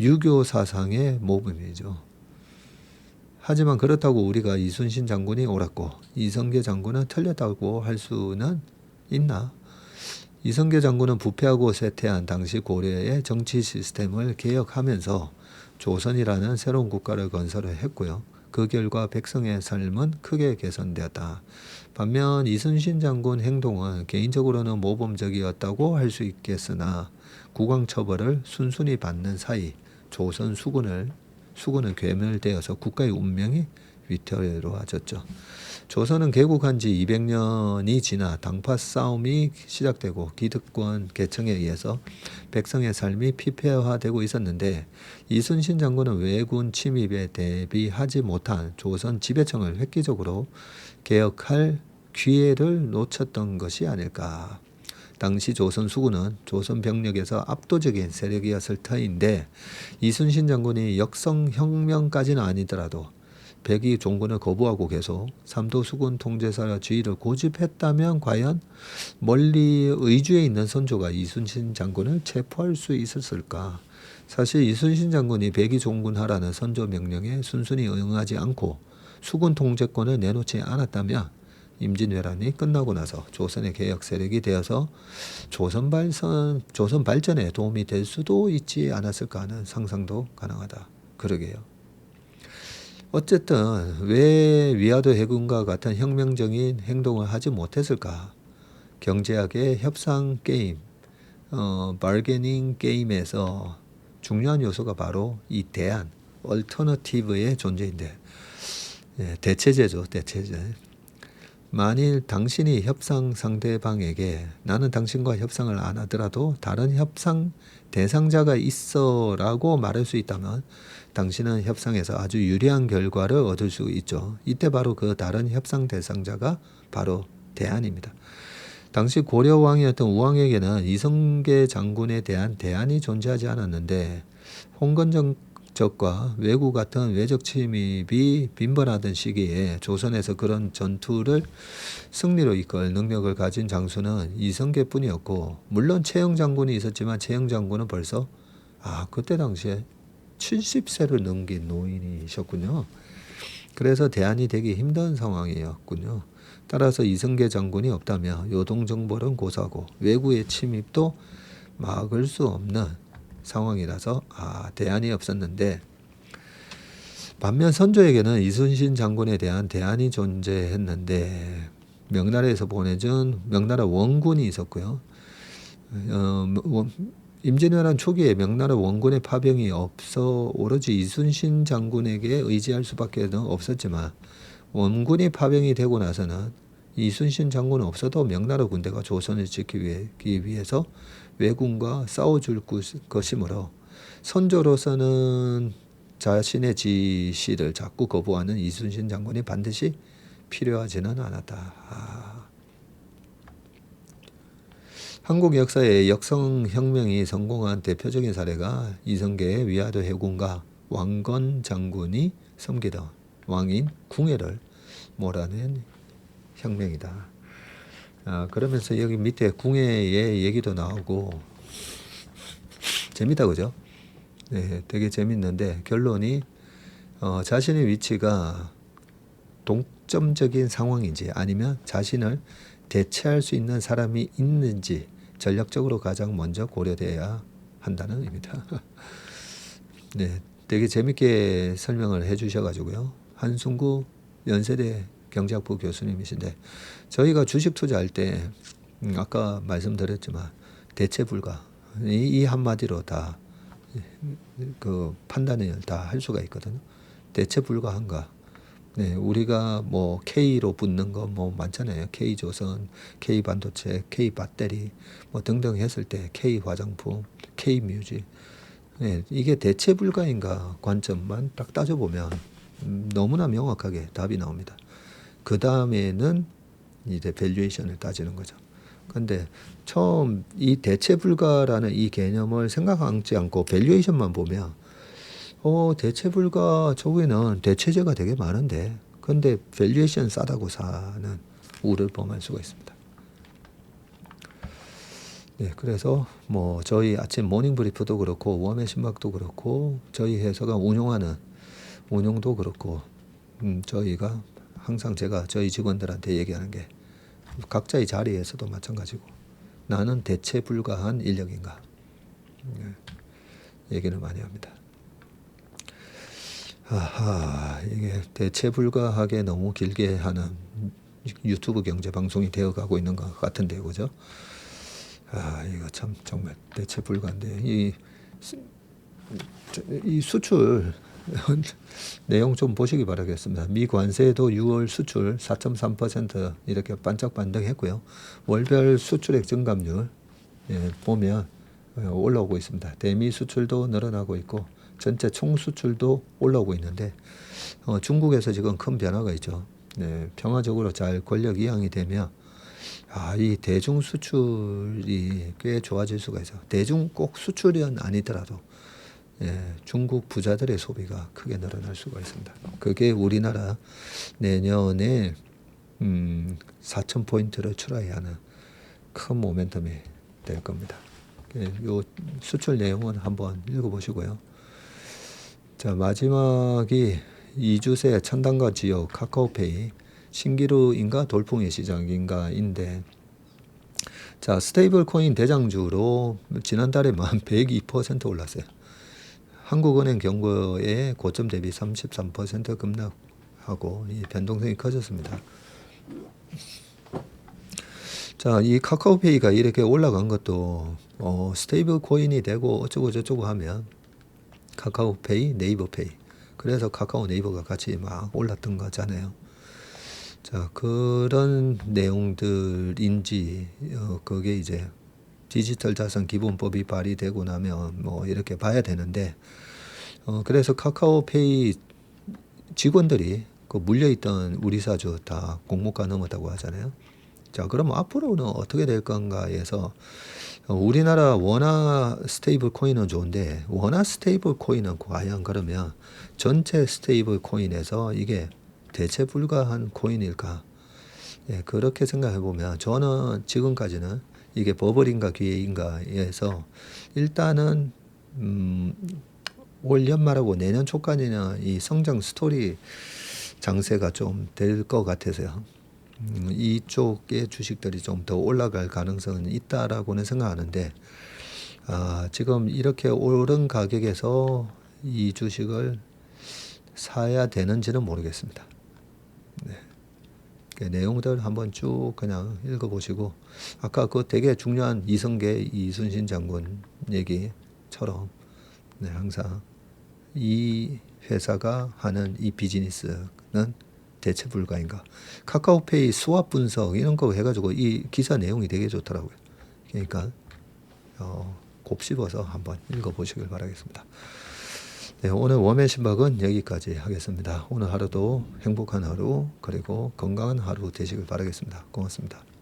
유교 사상의 모범이죠. 하지만 그렇다고 우리가 이순신 장군이 옳았고 이성계 장군은 틀렸다고 할 수는 있나? 이성계 장군은 부패하고 쇠퇴한 당시 고려의 정치 시스템을 개혁하면서 조선이라는 새로운 국가를 건설을 했고요. 그 결과 백성의 삶은 크게 개선되었다. 반면 이순신 장군 행동은 개인적으로는 모범적이었다고 할 수 있겠으나 국왕 처벌을 순순히 받는 사이 조선 수군은 괴멸되어서 국가의 운명이 위태로워졌죠. 조선은 개국한 지 200년이 지나 당파 싸움이 시작되고 기득권 계층에 의해서 백성의 삶이 피폐화되고 있었는데 이순신 장군은 왜군 침입에 대비하지 못한 조선 지배청을 획기적으로 개혁할 기회를 놓쳤던 것이 아닐까. 당시 조선 수군은 조선 병력에서 압도적인 세력이었을 터인데 이순신 장군이 역성혁명까지는 아니더라도 백의 종군을 거부하고 계속 삼도 수군 통제사 지위를 고집했다면 과연 멀리 의주에 있는 선조가 이순신 장군을 체포할 수 있었을까? 사실 이순신 장군이 백의 종군하라는 선조 명령에 순순히 응하지 않고 수군 통제권을 내놓지 않았다면 임진왜란이 끝나고 나서 조선의 개혁 세력이 되어서 조선 발전에 도움이 될 수도 있지 않았을까 하는 상상도 가능하다. 그러게요. 어쨌든 왜 위화도 해군과 같은 혁명적인 행동을 하지 못했을까? 경제학의 협상 게임, 바게닝 게임에서 중요한 요소가 바로 이 대안, 얼터너티브의 존재인데 대체제죠. 대체제. 만일 당신이 협상 상대방에게 나는 당신과 협상을 안 하더라도 다른 협상 대상자가 있어 라고 말할 수 있다면 당신은 협상에서 아주 유리한 결과를 얻을 수 있죠. 이때 바로 그 다른 협상 대상자가 바로 대안입니다. 당시 고려왕이었던 우왕에게는 이성계 장군에 대한 대안이 존재하지 않았는데 홍건적과 왜구 같은 외적 침입이 빈번하던 시기에 조선에서 그런 전투를 승리로 이끌 능력을 가진 장수는 이성계뿐이었고 물론 최영 장군이 있었지만 최영 장군은 벌써 그때 당시에 70세를 넘긴 노인이셨군요. 그래서 대안이 되기 힘든 상황이었군요. 따라서 이성계 장군이 없다면 요동정벌은 고사고 왜구의 침입도 막을 수 없는 상황이라서 대안이 없었는데 반면 선조에게는 이순신 장군에 대한 대안이 존재했는데 명나라에서 보내준 명나라 원군이 있었고요. 임진왜란 초기에 명나라 원군의 파병이 없어 오로지 이순신 장군에게 의지할 수밖에 없었지만 원군이 파병이 되고 나서는 이순신 장군은 없어도 명나라 군대가 조선을 지키기 위해서 왜군과 싸워줄 것이므로 선조로서는 자신의 지시를 자꾸 거부하는 이순신 장군이 반드시 필요하지는 않았다. 한국 역사의 역성혁명이 성공한 대표적인 사례가 이성계의 위화도 해군과 왕건 장군이 섬기던 왕인 궁예를 몰아낸 혁명이다. 그러면서 여기 밑에 궁예의 얘기도 나오고 재밌다, 그죠? 네, 되게 재밌는데 결론이 자신의 위치가 동점적인 상황인지 아니면 자신을 대체할 수 있는 사람이 있는지 전략적으로 가장 먼저 고려돼야 한다는 의미다. 네, 되게 재밌게 설명을 해주셔가지고요. 한순구 연세대 경제학부 교수님이신데 저희가 주식 투자할 때 아까 말씀드렸지만 대체 불가 이 한마디로 다 그 판단을 다 할 수가 있거든요. 대체 불가한가? 네, 우리가 뭐 K로 붙는 거 뭐 많잖아요. K조선, K반도체, K배터리 뭐 등등 했을 때 K화장품, K뮤직. 네, 이게 대체 불가인가 관점만 딱 따져보면 너무나 명확하게 답이 나옵니다. 그 다음에는 이제 밸류에이션을 따지는 거죠. 근데 처음 이 대체 불가라는 이 개념을 생각하지 않고 밸류에이션만 보면 대체 불가 쪽에는 대체재가 되게 많은데 근데 밸류에이션 싸다고 사는 우를 범할 수가 있습니다. 네, 그래서 뭐 저희 아침 모닝 브리프도 그렇고 웜의 신박도 그렇고 저희 회사가 운용하는 운용도 그렇고 저희가 항상 제가 저희 직원들한테 얘기하는 게 각자의 자리에서도 마찬가지고 나는 대체 불가한 인력인가 얘기를 많이 합니다. 이게 대체 불가하게 너무 길게 하는 유튜브 경제 방송이 되어가고 있는 것 같은데요, 그죠? 이거 참 정말 대체 불가인데 이 수출 내용 좀 보시기 바라겠습니다. 미 관세도 6월 수출 4.3% 이렇게 반짝반짝했고요. 월별 수출액 증감률 보면 올라오고 있습니다. 대미 수출도 늘어나고 있고 전체 총 수출도 올라오고 있는데 중국에서 지금 큰 변화가 있죠. 네, 평화적으로 잘 권력 이양이 되면 이 대중 수출이 꽤 좋아질 수가 있어요. 대중 꼭 수출은 아니더라도 중국 부자들의 소비가 크게 늘어날 수가 있습니다. 그게 우리나라 내년에 4,000포인트를 출하해야 하는 큰 모멘텀이 될 겁니다. 요 수출 내용은 한번 읽어보시고요. 자, 마지막이 이주세 천당과 지역 카카오페이 신기루인가 돌풍의 시장인가인데 자, 스테이블 코인 대장주로 지난달에만 102% 올랐어요. 한국은행 경고에 고점 대비 33% 급락하고 이 변동성이 커졌습니다. 자, 이 카카오페이가 이렇게 올라간 것도 스테이블 코인이 되고 어쩌고 저쩌고 하면 카카오페이, 네이버페이 그래서 카카오 네이버가 같이 막 올랐던 거잖아요. 자, 그런 내용들인지 그게 이제 디지털 자산 기본법이 발의되고 나면 뭐 이렇게 봐야 되는데 그래서 카카오페이 직원들이 그 물려있던 우리사주 다 공모가 넘었다고 하잖아요. 자, 그럼 앞으로는 어떻게 될 건가에서 우리나라 원화 스테이블 코인은 좋은데 원화 스테이블 코인은 과연 그러면 전체 스테이블 코인에서 이게 대체 불가한 코인일까? 그렇게 생각해 보면 저는 지금까지는 이게 버블인가 기회인가에서 일단은 올 연말하고 내년 초까지는 이 성장 스토리 장세가 좀 될 것 같아서요. 이쪽의 주식들이 좀 더 올라갈 가능성은 있다라고는 생각하는데 지금 이렇게 오른 가격에서 이 주식을 사야 되는지는 모르겠습니다. 네. 그 내용들 한번 쭉 그냥 읽어보시고 아까 그 되게 중요한 이성계 이순신 장군 얘기처럼 항상 이 회사가 하는 이 비즈니스는 대체 불가인가. 카카오페이 수압 분석 이런 거 해가지고 이 기사 내용이 되게 좋더라고요. 그러니까 곱씹어서 한번 읽어보시길 바라겠습니다. 네, 오늘 웜의 신박은 여기까지 하겠습니다. 오늘 하루도 행복한 하루 그리고 건강한 하루 되시길 바라겠습니다. 고맙습니다.